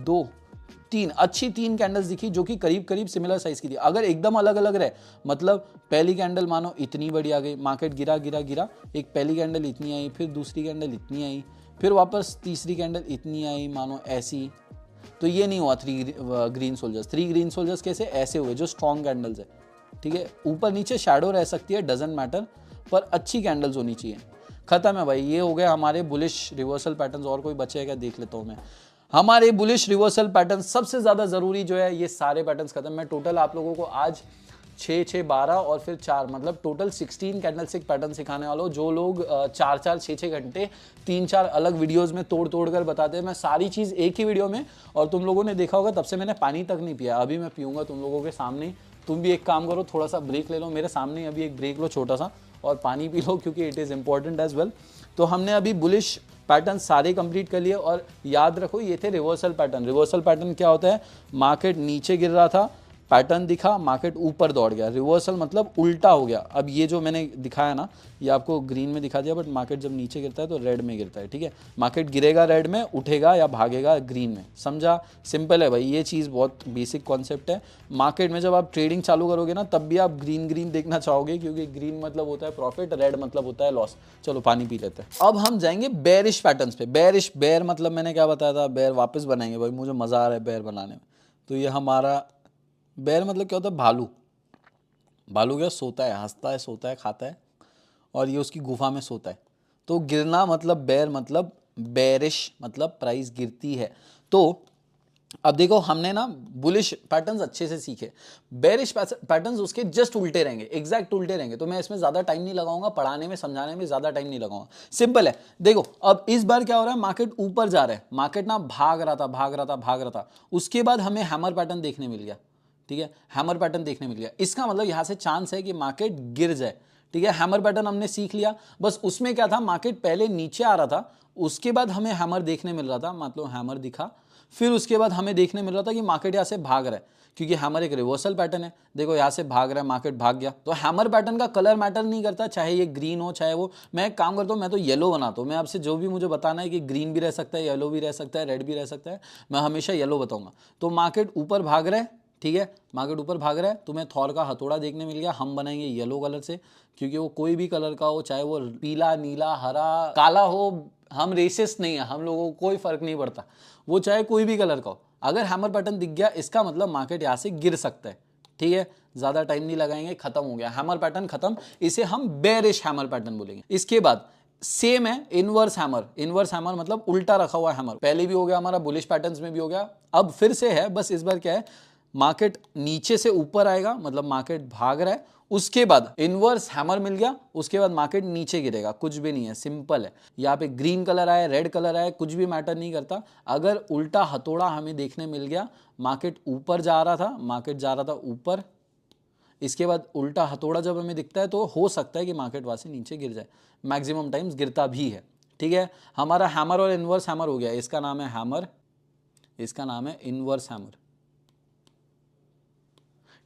2 3, अच्छी 3 कैंडल्स दिखी जो कि करीब करीब सिमिलर साइज की थी। अगर एकदम अलग अलग रहे, मतलब पहली कैंडल मानो इतनी बड़ी आ गई, मार्केट गिरा गिरा गिरा, एक पहली कैंडल इतनी आई, फिर दूसरी कैंडल इतनी आई, फिर वापस तीसरी कैंडल इतनी आई, मानो ऐसी, तो ये नहीं हुआ 3 ग्रीन सोल्जर्स। 3 ग्रीन सोल्जर्स कैसे, ऐसे हुए जो स्ट्रॉन्ग कैंडल्स है, ठीक है। ऊपर नीचे शैडो रह सकती है, डजेंट मैटर, पर अच्छी कैंडल्स होनी चाहिए। खत्म है भाई, ये हो गया हमारे बुलिश रिवर्सल पैटर्न्स। और कोई बचे क्या देख लेता हूँ मैं। हमारे बुलिश रिवर्सल पैटर्न सबसे ज्यादा जरूरी जो है, ये सारे पैटर्न्स खत्म। मैं टोटल आप लोगों को आज 6 6 12 और फिर 4, मतलब टोटल 16 कैंडलस्टिक पैटर्न सिखाने वाला हूँ। जो लोग 4 4 6 6 घंटे 3 4 अलग वीडियोस में तोड़ तोड़ कर बताते हैं, मैं सारी चीज़ एक ही वीडियो में, और तुम लोगों ने देखा होगा तब से मैंने पानी तक नहीं पिया। अभी मैं पीऊँगा तुम लोगों के सामने। तुम भी एक काम करो, थोड़ा सा ब्रेक ले लो मेरे सामने, अभी एक ब्रेक लो छोटा सा, और पानी पी लो, क्योंकि it is important as well. तो हमने अभी बुलिश पैटर्न सारे कंप्लीट कर लिए, और याद रखो ये थे रिवर्सल पैटर्न। रिवर्सल पैटर्न क्या होता है, मार्केट नीचे गिर रहा था, पैटर्न दिखा, मार्केट ऊपर दौड़ गया, रिवर्सल मतलब उल्टा हो गया। अब ये जो मैंने दिखाया ना, ये आपको ग्रीन में दिखा दिया, बट मार्केट जब नीचे गिरता है तो रेड में गिरता है, ठीक है। मार्केट गिरेगा रेड में, उठेगा या भागेगा ग्रीन में, समझा। सिंपल है भाई, ये चीज़ बहुत बेसिक कॉन्सेप्ट है। मार्केट में जब आप ट्रेडिंग चालू करोगे ना, तब भी आप ग्रीन ग्रीन देखना चाहोगे, क्योंकि ग्रीन मतलब होता है प्रॉफिट, रेड मतलब होता है लॉस। चलो पानी पी लेते हैं। अब हम जाएंगे बेरिश पैटर्न्स पे। बेर मतलब मैंने क्या बताया था, बेर वापस बनाएंगे भाई, मुझे मज़ा आ रहा है बेर बनाने में। तो ये हमारा बेर मतलब क्या होता है, भालू। भालू क्या सोता है, हंसता है, सोता है, खाता है, और ये उसकी गुफा में सोता है। तो गिरना मतलब बेर, मतलब बेरिश मतलब प्राइस गिरती है। तो अब देखो हमने ना बुलिश पैटर्न्स अच्छे से सीखे, बेरिश पैटर्न्स उसके जस्ट उल्टे रहेंगे, एग्जैक्ट उल्टे रहेंगे। तो मैं इसमें ज्यादा टाइम नहीं लगाऊंगा, पढ़ाने में समझाने में ज्यादा टाइम नहीं लगाऊंगा, सिंपल है। देखो अब इस बार क्या हो रहा है, मार्केट ऊपर जा रहा है, मार्केट ना भाग रहा था भाग रहा था भाग रहा था, उसके बाद हमें हैमर पैटर्न देखने मिल गया, ठीक है। हैमर पैटर्न देखने मिल गया, इसका मतलब यहां से चांस है कि मार्केट गिर जाए, ठीक है। हैमर पैटर्न हमने सीख लिया। बस उसमें क्या था, मार्केट पहले नीचे आ रहा था, उसके बाद हमें हैमर देखने मिल रहा था, मतलब हैमर दिखा, फिर उसके बाद हमें देखने मिल रहा था कि मार्केट यहाँ से भाग रहा है, क्योंकि हैमर एक रिवर्सल पैटर्न है। देखो यहाँ से भाग रहा है, मार्केट भाग गया। तो हैमर पैटर्न का कलर मैटर नहीं करता, चाहे ये ग्रीन हो चाहे वो, मैं एक काम करता हूँ, मैं तो येलो बनाता हूँ। मैं आपसे जो भी मुझे बताना है कि ग्रीन भी रह सकता है, येलो भी रह सकता है, रेड भी रह सकता है, मैं हमेशा येलो बताऊंगा। तो मार्केट ऊपर भाग रहा है, ठीक है, मार्केट ऊपर भाग रहा है, तुम्हें थॉर का हथौड़ा देखने मिल गया। हम बनाएंगे येलो कलर से, क्योंकि वो कोई भी कलर का हो, चाहे वो पीला नीला हरा काला हो, हम रेसिस्ट नहीं है, हम लोगों को कोई फर्क नहीं पड़ता, वो चाहे कोई भी कलर का हो। अगर हैमर पैटर्न दिख गया, इसका मतलब मार्केट यहाँ से गिर सकता है, ठीक है। ज्यादा टाइम नहीं लगाएंगे, खत्म हो गया हैमर पैटर्न, खत्म। इसे हम बेरिश हैमर पैटर्न बोलेंगे। इसके बाद सेम है इनवर्स हैमर। इनवर्स हैमर मतलब उल्टा रखा हुआ हैमर, पहले भी हो गया हमारा, बुलिश पैटर्न्स में भी हो गया, अब फिर से है। बस इस बार क्या है, मार्केट नीचे से ऊपर आएगा, मतलब मार्केट भाग रहा है, उसके बाद इनवर्स हैमर मिल गया, उसके बाद मार्केट नीचे गिरेगा, कुछ भी नहीं है, सिंपल है। यहाँ पे ग्रीन कलर आया, रेड कलर आया, कुछ भी मैटर नहीं करता। अगर उल्टा हथौड़ा हमें देखने मिल गया, मार्केट ऊपर जा रहा था, मार्केट जा रहा था ऊपर, इसके बाद उल्टा हथौड़ा जब हमें दिखता है तो हो सकता है कि मार्केट वहां से नीचे गिर जाए, मैक्सिमम टाइम्स गिरता भी है। ठीक है, हमारा हैमर और इनवर्स हैमर हो गया, इसका नाम है हैमर, इसका नाम है इनवर्स हैमर।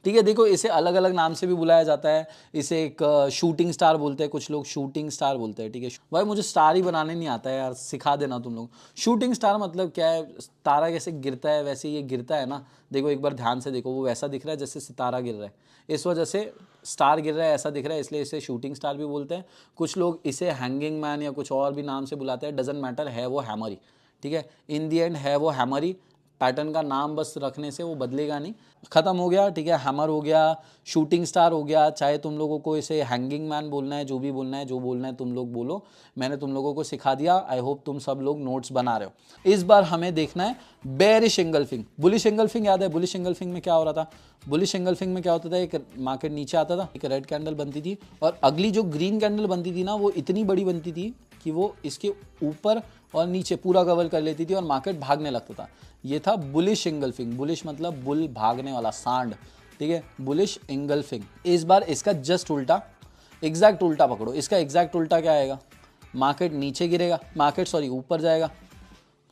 ठीक है, देखो इसे अलग अलग नाम से भी बुलाया जाता है, इसे एक शूटिंग स्टार बोलते हैं, कुछ लोग शूटिंग स्टार बोलते हैं। ठीक है भाई, मुझे स्टार ही बनाने नहीं आता है यार, सिखा देना तुम लोग। शूटिंग स्टार मतलब क्या है, तारा कैसे गिरता है वैसे ये गिरता है ना, देखो एक बार ध्यान से देखो, वो वैसा दिख रहा है जैसे सितारा गिर रहा है, इस वजह से स्टार गिर रहा है ऐसा दिख रहा है, इसलिए इसे शूटिंग स्टार भी बोलते हैं। कुछ लोग इसे हैंगिंग मैन या कुछ और भी नाम से बुलाते हैं, डजेंट मैटर, है वो हैमर ही। ठीक है, इन दी एंड है वो हैमर ही, पैटर्न का नाम बस रखने से वो बदलेगा नहीं, खत्म हो गया। ठीक है, हैमर हो गया, शूटिंग स्टार हो गया, चाहे तुम लोगों को इसे हैंगिंग मैन बोलना है, जो भी बोलना है, जो बोलना है तुम लोग बोलो, मैंने तुम लोगों को सिखा दिया। आई होप तुम सब लोग नोट्स बना रहे हो। इस बार हमें देखना है बेयरिश एंगल्फिंग। बुलिश एंगल्फिंग याद है, बुलिश एंगल्फिंग में क्या हो रहा था, बुलिश एंगल्फिंग में क्या होता था, एक मार्केट नीचे आता था, एक रेड कैंडल बनती थी, और अगली जो ग्रीन कैंडल बनती थी ना, वो इतनी बड़ी बनती थी कि वो इसके ऊपर और नीचे पूरा कवर कर लेती थी और मार्केट भागने लगता था। ये था बुलिश एंगल्फिंग, बुलिश मतलब बुल, भागने वाला, सांड। ठीक है, बुलिश एंगल्फिंग। इस बार इसका जस्ट उल्टा, एग्जैक्ट उल्टा पकड़ो, इसका एग्जैक्ट उल्टा क्या आएगा, मार्केट नीचे गिरेगा, मार्केट सॉरी ऊपर जाएगा,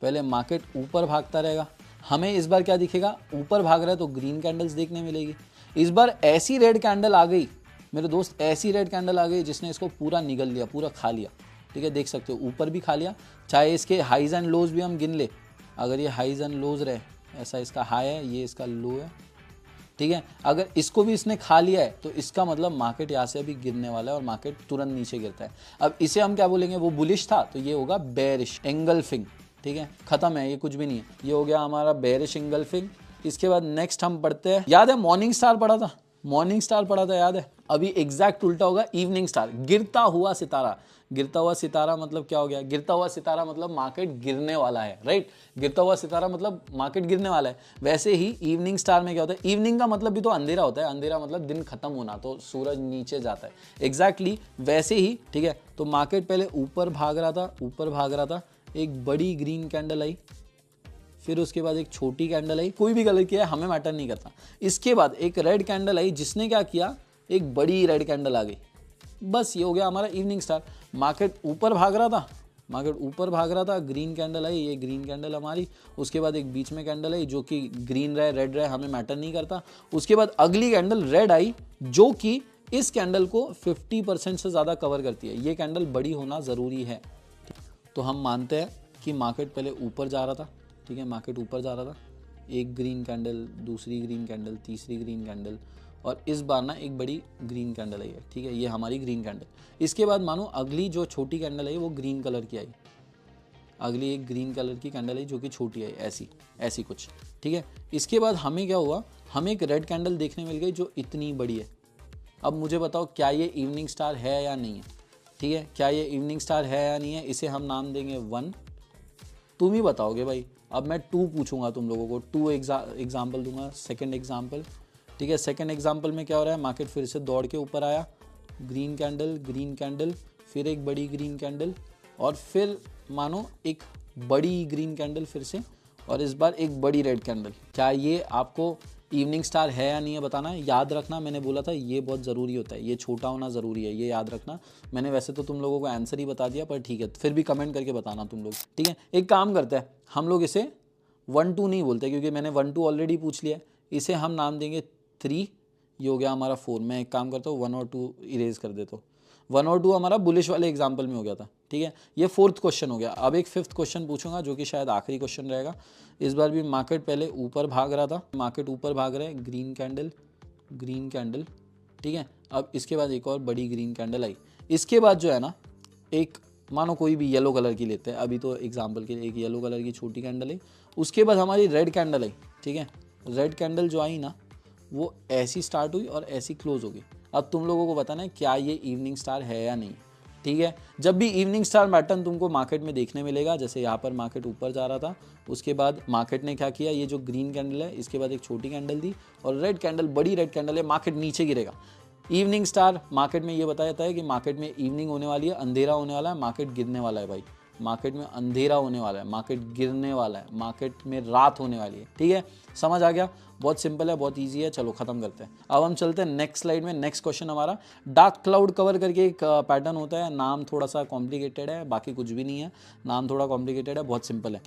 पहले मार्केट ऊपर भागता रहेगा। हमें इस बार क्या दिखेगा, ऊपर भाग रहा है तो ग्रीन कैंडल्स देखने मिलेगी। इस बार ऐसी रेड कैंडल आ गई मेरे दोस्त, ऐसी रेड कैंडल आ गई जिसने इसको पूरा निगल लिया, पूरा खा लिया। ठीक है, देख सकते हो ऊपर भी खा लिया, चाहे इसके हाइज एंड लोज भी हम गिन ले, अगर ये हाइज एंड लोज रहे, ऐसा इसका हाई है, ये इसका लो है। ठीक है, अगर इसको भी इसने खा लिया है तो इसका मतलब मार्केट यहाँ से अभी गिरने वाला है और मार्केट तुरंत नीचे गिरता है। अब इसे हम क्या बोलेंगे, वो बुलिश था तो ये होगा बेयरिश एंगल्फिंग। ठीक है, खत्म है, ये कुछ भी नहीं है, ये हो गया हमारा बेयरिश एंगल्फिंग। इसके बाद नेक्स्ट हम पढ़ते हैं, याद है मॉर्निंग स्टार पढ़ा था, मॉर्निंग स्टार पढ़ा था याद है। अभी एग्जैक्ट उल्टा होगा इवनिंग स्टार, गिरता हुआ सितारा। गिरता हुआ सितारा मतलब क्या हो गया, गिरता हुआ सितारा मतलब मार्केट गिरने वाला है, राइट। गिरता हुआ सितारा मतलब मार्केट गिरने वाला है। वैसे ही इवनिंग स्टार में क्या होता है, इवनिंग का मतलब भी तो अंधेरा होता है, अंधेरा मतलब दिन खत्म होना, तो सूरज नीचे जाता है, एग्जैक्टली वैसे ही। ठीक है, तो मार्केट पहले ऊपर भाग रहा था, ऊपर भाग रहा था, एक बड़ी ग्रीन कैंडल आई, फिर उसके बाद एक छोटी कैंडल आई, कोई भी कलर की है हमें मैटर नहीं करता। इसके बाद एक रेड कैंडल आई, जिसने क्या किया, एक बड़ी रेड कैंडल आ गई। बस ये हो गया हमारा इवनिंग स्टार। मार्केट ऊपर भाग रहा था, मार्केट ऊपर भाग रहा था, ग्रीन कैंडल आई, ये ग्रीन कैंडल हमारी, उसके बाद एक बीच में कैंडल आई जो कि ग्रीन रहे रेड रहे हमें मैटर नहीं करता। उसके बाद अगली कैंडल रेड आई जो कि इस कैंडल को 50% से ज़्यादा कवर करती है। ये कैंडल बड़ी होना ज़रूरी है। तो हम मानते हैं कि मार्केट पहले ऊपर जा रहा था। ठीक है, मार्केट ऊपर जा रहा था, एक ग्रीन कैंडल, दूसरी ग्रीन कैंडल, तीसरी ग्रीन कैंडल, और इस बार ना एक बड़ी ग्रीन कैंडल आई है। ठीक है, ये हमारी ग्रीन कैंडल। इसके बाद मानो अगली जो छोटी कैंडल आई वो ग्रीन कलर की आई, अगली एक ग्रीन कलर की कैंडल आई जो कि छोटी आई, ऐसी ऐसी कुछ। ठीक है, इसके बाद हमें क्या हुआ, हमें एक रेड कैंडल देखने मिल गई जो इतनी बड़ी है। अब मुझे बताओ क्या ये इवनिंग स्टार है या नहीं है। ठीक है, क्या ये इवनिंग स्टार है या नहीं है, इसे हम नाम देंगे 1। तुम ही बताओगे भाई। अब मैं 2 पूछूंगा तुम लोगों को, 2 एग्जाम्पल दूंगा। सेकंड एग्जाम्पल, ठीक है, सेकंड एग्जाम्पल में क्या हो रहा है, मार्केट फिर से दौड़ के ऊपर आया, ग्रीन कैंडल, फिर एक बड़ी ग्रीन कैंडल, और फिर मानो एक बड़ी ग्रीन कैंडल फिर से, और इस बार एक बड़ी रेड कैंडल। क्या ये आपको इवनिंग स्टार है या नहीं है बताना है। याद रखना, मैंने बोला था ये बहुत ज़रूरी होता है, ये छोटा होना ज़रूरी है, ये याद रखना। मैंने वैसे तो तुम लोगों को आंसर ही बता दिया, पर ठीक है, फिर भी कमेंट करके बताना तुम लोग। ठीक है, एक काम करते हैं, हम लोग इसे 1 2 नहीं बोलते क्योंकि मैंने 1 2 ऑलरेडी पूछ लिया है। इसे हम नाम देंगे 3, ये हो गया हमारा 4। मैं एक काम करता हूँ, 1 और 2 इरेज कर देता हूँ। 1 और 2 हमारा बुलिश वाले एग्जाम्पल में हो गया था। ठीक है, ये 4th क्वेश्चन हो गया। अब एक 5th क्वेश्चन पूछूंगा जो कि शायद आखिरी क्वेश्चन रहेगा। इस बार भी मार्केट पहले ऊपर भाग रहा था, मार्केट ऊपर भाग रहा है, ग्रीन कैंडल। ठीक है, अब इसके बाद एक और बड़ी ग्रीन कैंडल आई। इसके बाद जो है ना, एक मानो कोई भी येलो कलर की लेते हैं अभी तो एग्जाम्पल के लिए, एक येलो कलर की छोटी कैंडल आई। उसके बाद हमारी रेड कैंडल आई। ठीक है, रेड कैंडल जो आई ना, वो ऐसी स्टार्ट हुई और ऐसी क्लोज हो गई। अब तुम लोगों को बताना है क्या ये इवनिंग स्टार है या नहीं। ठीक है। जब भी इवनिंग स्टार पैटर्न तुमको मार्केट में देखने मिलेगा, जैसे यहाँ पर मार्केट ऊपर जा रहा था, उसके बाद मार्केट ने क्या किया, ये जो ग्रीन कैंडल है इसके बाद एक छोटी कैंडल दी और रेड कैंडल, बड़ी रेड कैंडल है, मार्केट नीचे गिरेगा। इवनिंग स्टार मार्केट में ये बताया जाता है कि मार्केट में इवनिंग होने वाली है, अंधेरा होने वाला है, मार्केट गिरने वाला है भाई, मार्केट में अंधेरा होने वाला है, मार्केट गिरने वाला है, मार्केट में रात होने वाली है। ठीक है, समझ आ गया? बहुत सिंपल है, बहुत इजी है। चलो खत्म करते हैं। अब हम चलते हैं नेक्स्ट स्लाइड में। नेक्स्ट क्वेश्चन हमारा डार्क क्लाउड कवर करके एक पैटर्न होता है। नाम थोड़ा सा कॉम्प्लिकेटेड है, बाकी कुछ भी नहीं है, नाम थोड़ा कॉम्प्लिकेटेड है, बहुत सिंपल है।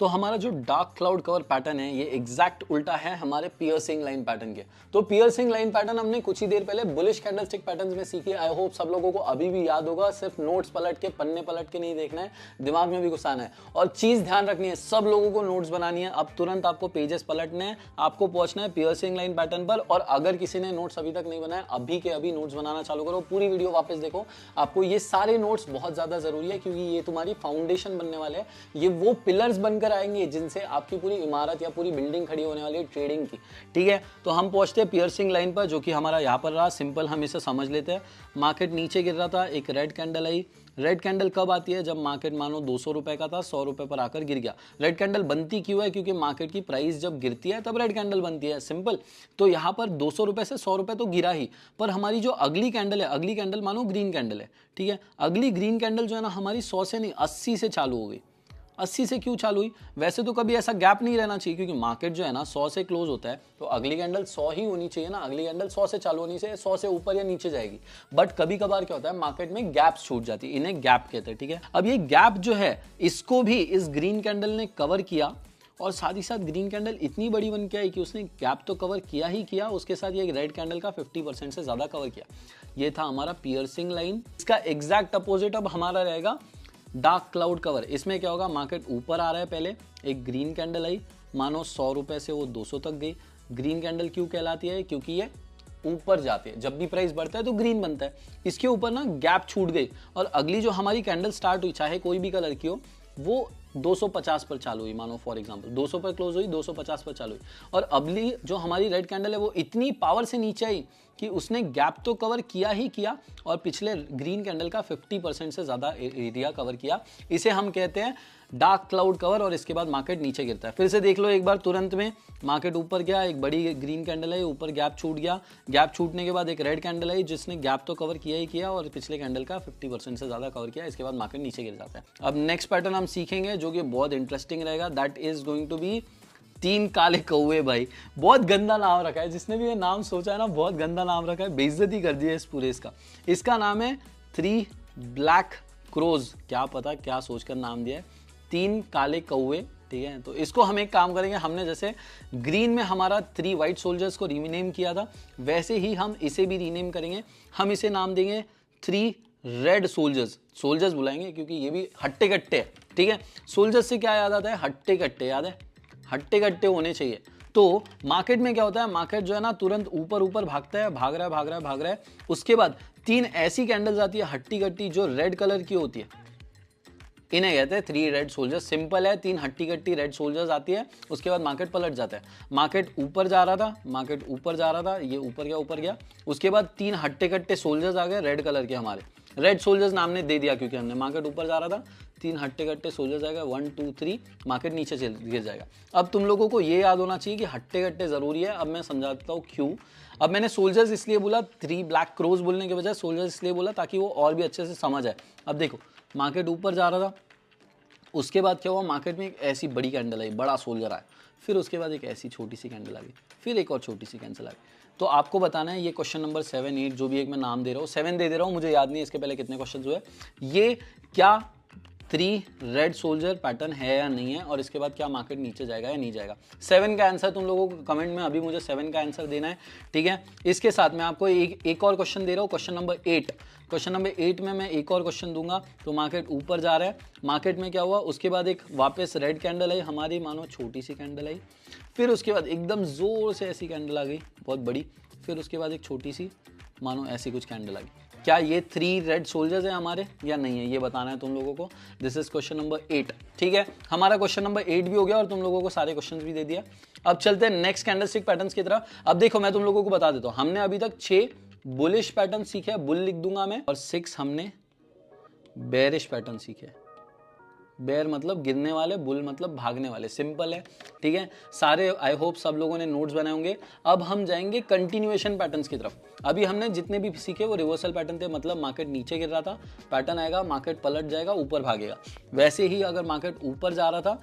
तो हमारा जो डार्क क्लाउड कवर पैटर्न है ये एग्जैक्ट उल्टा है हमारे पियर्सिंग लाइन पैटर्न के। तो पियर्सिंग लाइन पैटर्न हमने कुछ ही देर पहले बुलिश कैंडलस्टिक पैटर्न्स में सीखी। आई होप सब लोगों को अभी भी याद होगा। सिर्फ नोट्स पलट के, पन्ने पलट के नहीं देखना है, दिमाग में भी घुसाना है। और चीज ध्यान रखनी है, सब लोगों को नोट्स बनानी है। अब तुरंत आपको पेजेस पलटने हैं, आपको पहुंचना है पियर्सिंग लाइन पैटर्न पर। और अगर किसी ने नोट्स अभी तक नहीं बनाया, अभी के अभी नोट्स बनाना चालू करो, पूरी वीडियो वापस देखो। आपको ये सारे नोट्स बहुत ज्यादा जरूरी है, क्योंकि ये तुम्हारी फाउंडेशन बनने वाले हैं। ये वो पिलर्स बनकर आएंगे जिनसे आपकी पूरी इमारत या पूरी बिल्डिंग खड़ी होने वाली है ट्रेडिंग की। ठीक है, तो हम पहुंचते हैं पियर्सिंग लाइन पर, जो कि हमारा यहाँ पर रहा। सिंपल हम इसे समझ लेते हैं। मार्केट नीचे गिर रहा था, एक रेड कैंडल आई। रेड कैंडल कब आती है? जब मार्केट मानो 200 रुपए का था, 100 रुपए पर आकर गिर गया। रेड कैंडल बनती क्यों है? क्योंकि मार्केट की प्राइस जब गिरती है तब रेड कैंडल बनती है, सिंपल। तो यहाँ पर 200 रुपए से 100 रुपए तो गिरा ही, पर हमारी जो अगली कैंडल है, अगली कैंडल मानो ग्रीन कैंडल है, ठीक है। अगली ग्रीन कैंडल जो है ना, हमारी 100 से नहीं 80 से चालू हो गई। 80 से क्यों चालू हुई? वैसे तो कभी ऐसा गैप नहीं रहना चाहिए, क्योंकि मार्केट जो है ना 100 से क्लोज होता है, तो अगली कैंडल 100 ही होनी चाहिए ना। अगली कैंडल 100 से चालू होनी चाहिए, 100 से ऊपर या नीचे जाएगी। बट कभी कभार क्या होता है, मार्केट में गैप्स छूट जाती है, इन्हें गैप कहते हैं। ठीक है, अब ये गैप जो है, इसको भी इस ग्रीन कैंडल ने कवर किया, और साथ ही साथ ग्रीन कैंडल इतनी बड़ी बन के आई कि उसने गैप तो कवर किया ही किया, उसके साथ ये रेड कैंडल का 50% से ज्यादा कवर किया। ये था हमारा पियर्सिंग लाइन। इसका एग्जैक्ट अपोजिट अब हमारा रहेगा डार्क क्लाउड कवर। इसमें क्या होगा, मार्केट ऊपर आ रहा है, पहले एक ग्रीन कैंडल आई, मानो 100 रुपए से वो 200 तक गई। ग्रीन कैंडल क्यों कहलाती है? क्योंकि ये ऊपर जाती है, जब भी प्राइस बढ़ता है तो ग्रीन बनता है। इसके ऊपर ना गैप छूट गई, और अगली जो हमारी कैंडल स्टार्ट हुई, चाहे कोई भी कलर की हो, वो 250 पर चालू हुई। मानो फॉर एग्जांपल 200 पर क्लोज हुई, 250 पर चालू हुई। और अगली जो हमारी रेड कैंडल है, वो इतनी पावर से नीचे आई कि उसने गैप तो कवर किया ही किया, और पिछले ग्रीन कैंडल का 50% से ज्यादा एरिया कवर किया। इसे हम कहते हैं डार्क क्लाउड कवर। और इसके बाद मार्केट नीचे गिरता है। फिर से देख लो एक बार तुरंत में, मार्केट ऊपर गया, एक बड़ी ग्रीन कैंडल है, ऊपर गैप छूट गया। गैप छूटने के बाद एक रेड कैंडल आई, जिसने गैप तो कवर किया ही किया, और पिछले कैंडल का 50% से ज्यादा कवर किया। इसके बाद मार्केट नीचे गिर जाता है। अब नेक्स्ट पैटर्न हम सीखेंगे, जो कि बहुत इंटरेस्टिंग रहेगा। That is going to be 3 काले कौवे। भाई बहुत गंदा नाम रखा है, जिसने भी ये नाम सोचा है ना, बहुत गंदा नाम रखा है, बेइज्जती कर दी है इस पूरे इसका नाम है 3 ब्लैक क्रोज। क्या पता क्या सोचकर नाम दिया है, 3 काले कौवे। ठीक है, तो इसको हम एक काम करेंगे, हमने जैसे ग्रीन में हमारा 3 व्हाइट सोल्जर्स को रीनेम किया था, वैसे ही हम इसे भी रीनेम करेंगे। हम इसे नाम देंगे 3 रेड सोल्जर्स। सोल्जर्स बुलाएंगे क्योंकि ये भी हट्टे कट्टे है। ठीक है, सोल्जर्स से क्या याद आता है? हट्टे कट्टे याद है, हट्टे कट्टे होने चाहिए। तो मार्केट में क्या होता है, मार्केट जो है ना तुरंत ऊपर ऊपर भागता है, भाग रहा है भाग रहा है भाग रहा है। उसके बाद 3 ऐसी कैंडल्स आती है हट्टी कट्टी, जो रेड कलर की होती है, इन्हें कहते हैं 3 रेड सोल्जर्स। सिंपल है, 3 हट्टी कट्टी रेड सोल्जर्स आती है। उसके बाद मार्केट पलट जाता है। मार्केट ऊपर जा रहा था, मार्केट ऊपर जा रहा था, ये ऊपर गया। उसके बाद 3 हट्टे कट्टे सोल्जर्स आ गए रेड कलर के, हमारे रेड सोल्जर्स नाम ने दे दिया, क्योंकि हमने मार्केट ऊपर जा रहा था, 3 हट्टे कट्टे सोल्जर्स आएगा, 1 2 3, मार्केट नीचे गिर जाएगा। अब तुम लोगों को ये याद होना चाहिए कि हट्टे कट्टे जरूरी है। अब मैं समझाता हूँ क्यों। अब मैंने सोल्जर्स इसलिए बोला, 3 ब्लैक क्रोज बोलने के बजाय सोल्जर्स इसलिए बोला ताकि वो और भी अच्छे से समझ आए। अब देखो, मार्केट ऊपर जा रहा था, उसके बाद क्या हुआ, मार्केट में एक ऐसी बड़ी कैंडल आई, बड़ा सोल्जर आया, फिर उसके बाद एक ऐसी छोटी सी कैंडल आ गई, फिर एक और छोटी सी कैंडल आ गई। तो आपको बताना है, ये क्वेश्चन नंबर 7 8 जो भी एक मैं नाम दे रहा हूँ, 7 दे रहा हूँ, मुझे याद नहीं इसके पहले कितने क्वेश्चन हुए, ये क्या 3 रेड सोल्जर पैटर्न है या नहीं है, और इसके बाद क्या मार्केट नीचे जाएगा या नहीं जाएगा। 7 का आंसर तुम लोगों को कमेंट में अभी मुझे 7 का आंसर देना है। ठीक है, इसके साथ मैं आपको एक और क्वेश्चन दे रहा हूँ, क्वेश्चन नंबर 8। क्वेश्चन नंबर 8 में मैं एक और क्वेश्चन दूंगा। तो मार्केट ऊपर जा रहा है, मार्केट में क्या हुआ, उसके बाद एक वापस रेड कैंडल आई हमारी, मानो छोटी सी कैंडल आई, फिर उसके बाद एकदम जोर से ऐसी कैंडल आ गई बहुत बड़ी, फिर उसके बाद एक छोटी सी मानो ऐसी कुछ कैंडल आ गई। क्या ये 3 रेड सोल्जर्स हैं हमारे या नहीं है, ये बताना है तुम लोगों को। This is question number 8। ठीक है, हमारा क्वेश्चन नंबर 8 भी हो गया और तुम लोगों को सारे क्वेश्चंस भी दे दिया। अब चलते हैं नेक्स्ट कैंडलस्टिक पैटर्न्स की तरफ। अब देखो, मैं तुम लोगों को बता देता हूं, हमने अभी तक 6 बुलिश पैटर्न सीखे, बुल लिख दूंगा मैं, और 6 हमने बेरिश पैटर्न सीखे। बेयर मतलब गिरने वाले, बुल मतलब भागने वाले, सिंपल है, ठीक है। सारे आई होप सब लोगों ने नोट्स बनाए होंगे। अब हम जाएंगे कंटिन्यूएशन पैटर्न्स की तरफ। अभी हमने जितने भी सीखे वो रिवर्सल पैटर्न थे, मतलब मार्केट नीचे गिर रहा था, पैटर्न आएगा, मार्केट पलट जाएगा, ऊपर भागेगा। वैसे ही अगर मार्केट ऊपर जा रहा था,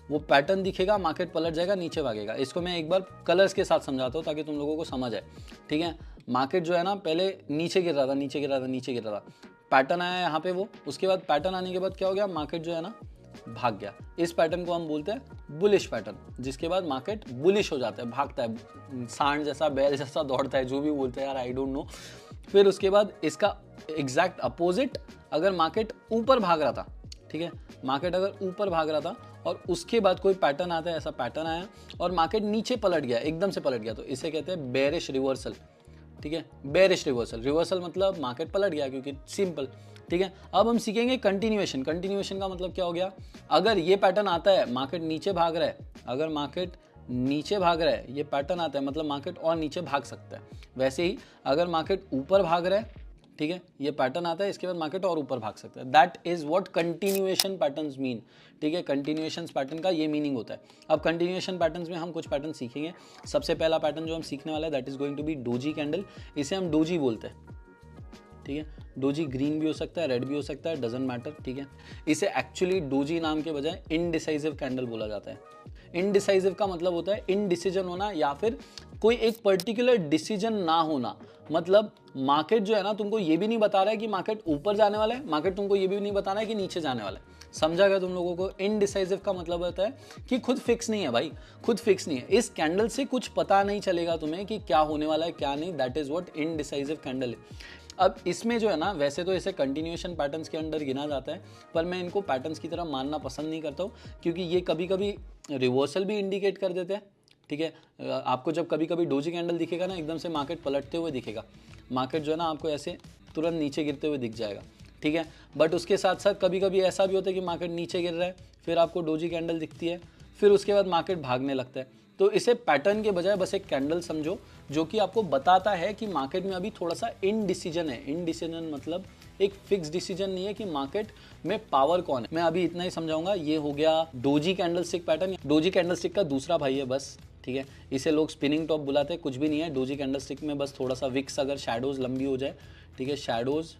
वो पैटर्न दिखेगा, मार्केट पलट जाएगा, नीचे भागेगा। इसको मैं एक बार कलर्स के साथ समझाता हूँ ताकि तुम लोगों को समझ आए, ठीक है। मार्केट जो है ना, पहले नीचे गिर रहा था, नीचे गिर रहा था, नीचे गिर रहा था, पैटर्न आया यहाँ पे वो, उसके बाद पैटर्न आने के बाद क्या हो गया, मार्केट जो है ना भाग गया। इस पैटर्न को हम बोलते हैं बुलिश पैटर्न, जिसके बाद मार्केट बुलिश हो जाता है, भागता है, सांड जैसा, बैल जैसा दौड़ता है, जो भी बोलते हैं यार, आई डोंट नो। फिर उसके बाद इसका एग्जैक्ट अपोजिट, अगर मार्केट ऊपर भाग रहा था, ठीक है, मार्केट अगर ऊपर भाग रहा था और उसके बाद कोई पैटर्न आता है, ऐसा पैटर्न आया और मार्केट नीचे पलट गया, एकदम से पलट गया, तो इसे कहते हैं बेरिश रिवर्सल, ठीक है। बेरिश रिवर्सल, रिवर्सल मतलब मार्केट पलट गया, क्योंकि सिंपल, ठीक है। अब हम सीखेंगे कंटिन्यूएशन। कंटिन्यूएशन का मतलब क्या हो गया, अगर ये पैटर्न आता है, मार्केट नीचे भाग रहा है, अगर मार्केट नीचे भाग रहा है, ये पैटर्न आता है, मतलब मार्केट और नीचे भाग सकता है। वैसे ही अगर मार्केट ऊपर भाग रहा है, ठीक है, ये पैटर्न आता है, इसके बाद मार्केट और ऊपर भाग सकता है। That is what continuation patterns mean, ठीक है। कंटिन्यूएशन पैटर्न का ये मीनिंग होता है। अब कंटिन्यूएशन पैटर्न्स में हम कुछ पैटर्न सीखेंगे। सबसे पहला पैटर्न जो हम सीखने वाला है, that is going to be doji candle. इसे हम डोजी बोलते हैं, ठीक है। डोजी ग्रीन भी हो सकता है, रेड भी हो सकता है, डजंट मैटर, ठीक है। इसे एक्चुअली डोजी नाम के बजाय इनडिसाइसिव कैंडल बोला जाता है। इनडिसाइसिव का मतलब होता है इनडिसीजन होना, या फिर कोई एक पर्टिकुलर डिसीजन ना होना। मतलब मार्केट जो है ना, तुमको ये भी नहीं बता रहा है कि मार्केट ऊपर जाने वाला है, मार्केट तुमको ये भी नहीं बता रहा है कि नीचे जाने वाला है। समझा गया तुम लोगों को। इनडिसाइसिव का मतलब होता है कि खुद फिक्स नहीं है भाई, खुद फिक्स नहीं है। इस कैंडल से कुछ पता नहीं चलेगा तुम्हें कि क्या होने वाला है क्या नहीं। That is what indecisive candle है। अब इसमें जो है ना, वैसे तो इसे कंटिन्यूएशन पैटर्न्स के अंडर गिना जाता है, पर मैं इनको पैटर्न्स की तरह मानना पसंद नहीं करता हूँ, क्योंकि ये कभी कभी रिवर्सल भी इंडिकेट कर देते हैं, ठीक है। आपको जब कभी कभी डोजी कैंडल दिखेगा ना, एकदम से मार्केट पलटते हुए दिखेगा, मार्केट जो है ना आपको ऐसे तुरंत नीचे गिरते हुए दिख जाएगा, ठीक है। बट उसके साथ साथ कभी कभी ऐसा भी होता है कि मार्केट नीचे गिर रहा है, फिर आपको डोजी कैंडल दिखती है, फिर उसके बाद मार्केट भागने लगता है। तो इसे पैटर्न के बजाय बस एक कैंडल समझो, जो कि आपको बताता है कि मार्केट में अभी थोड़ा सा इनडिसीजन है। इनडिसीजन मतलब एक फिक्स डिसीजन नहीं है कि मार्केट में पावर कौन है। मैं अभी इतना ही समझाऊंगा। ये हो गया doji candlestick pattern. Doji candlestick का दूसरा भाई है बस, ठीक है। इसे लोग स्पिनिंग टॉप बुलाते हैं, कुछ भी नहीं है। डोजी कैंडलस्टिक में बस थोड़ा सा विक्स, अगर शैडोज लंबी हो जाए, ठीक है, शैडोज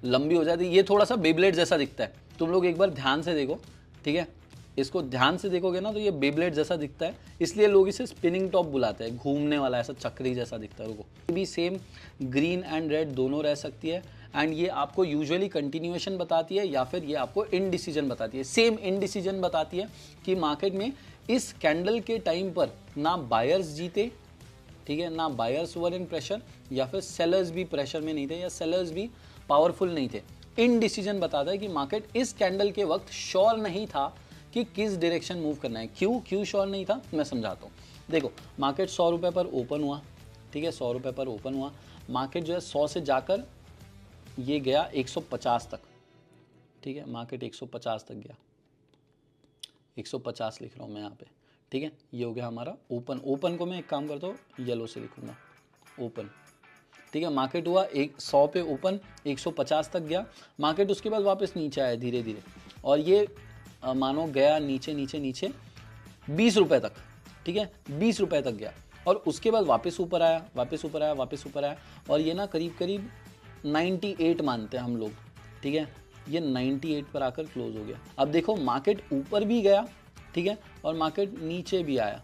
लंबी हो जाती है, ये थोड़ा सा बेब्लेड जैसा दिखता है। तुम लोग एक बार ध्यान से देखो, ठीक है, इसको ध्यान से देखोगे ना तो ये बेब्लेड जैसा दिखता है, इसलिए लोग इसे स्पिनिंग टॉप बुलाते हैं। घूमने वाला ऐसा चक्री जैसा दिखता है। रुको, ये भी सेम ग्रीन एंड रेड दोनों रह सकती है, एंड ये आपको यूजुअली कंटिन्यूएशन बताती है या फिर ये आपको इनडिसीजन बताती है। सेम इनडिसीजन बताती है कि मार्केट में इस कैंडल के टाइम पर ना बायर्स जीते, ठीक है, ना बायर्स वर इन प्रेशर, या फिर सेलर्स भी प्रेशर में नहीं थे, या सेलर्स भी पावरफुल नहीं थे। इनडिसीजन बताता है कि मार्केट इस कैंडल के वक्त श्योर नहीं था कि किस डायरेक्शन मूव करना है। क्यों श्योर नहीं था, मैं समझाता हूँ। देखो, मार्केट 100 रुपये पर ओपन हुआ, ठीक है, 100 रुपये पर ओपन हुआ। मार्केट जो है 100 से जाकर ये गया 150 तक, ठीक है, मार्केट 150 तक गया। 150 लिख रहा हूँ मैं यहाँ पे, ठीक है। ये हो गया हमारा ओपन। ओपन को मैं एक काम करता हूँ, येलो से लिखूंगा, ओपन, ठीक है। मार्केट हुआ 100 पे ओपन, 150 तक गया मार्केट। उसके बाद वापस नीचे आया धीरे धीरे, और ये मानो गया नीचे नीचे नीचे 20 रुपये तक, ठीक है, 20 रुपये तक गया, और उसके बाद वापस ऊपर आया, वापस ऊपर आया, वापस ऊपर आया, और ये ना करीब करीब 98 मानते हैं हम लोग, ठीक है। ये 98 पर आकर क्लोज हो गया। अब देखो, मार्केट ऊपर भी गया, ठीक है, और मार्केट नीचे भी आया,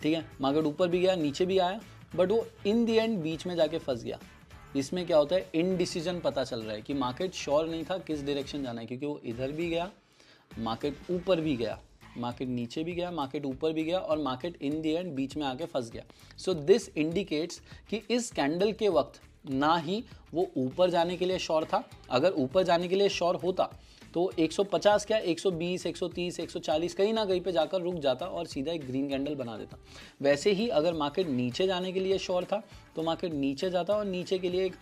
ठीक है, मार्केट ऊपर भी गया, नीचे भी आया, बट वो इन दी एंड बीच में जाके फंस गया। इसमें क्या होता है, इनडिसीजन पता चल रहा है कि मार्केट श्योर नहीं था किस डायरेक्शन जाना है, क्योंकि वो इधर भी गया, मार्केट ऊपर भी गया, मार्केट नीचे भी गया, मार्केट ऊपर भी गया, और मार्केट इन दी एंड बीच में आके फंस गया। सो दिस इंडिकेट्स कि इस कैंडल के वक्त ना ही वो ऊपर जाने के लिए श्योर था। अगर ऊपर जाने के लिए श्योर होता तो 150 क्या 120, 130, 140 कहीं ना कहीं पे जाकर रुक जाता और सीधा एक ग्रीन कैंडल बना देता। वैसे ही अगर मार्केट नीचे जाने के लिए श्योर था तो मार्केट नीचे जाता और नीचे के लिए एक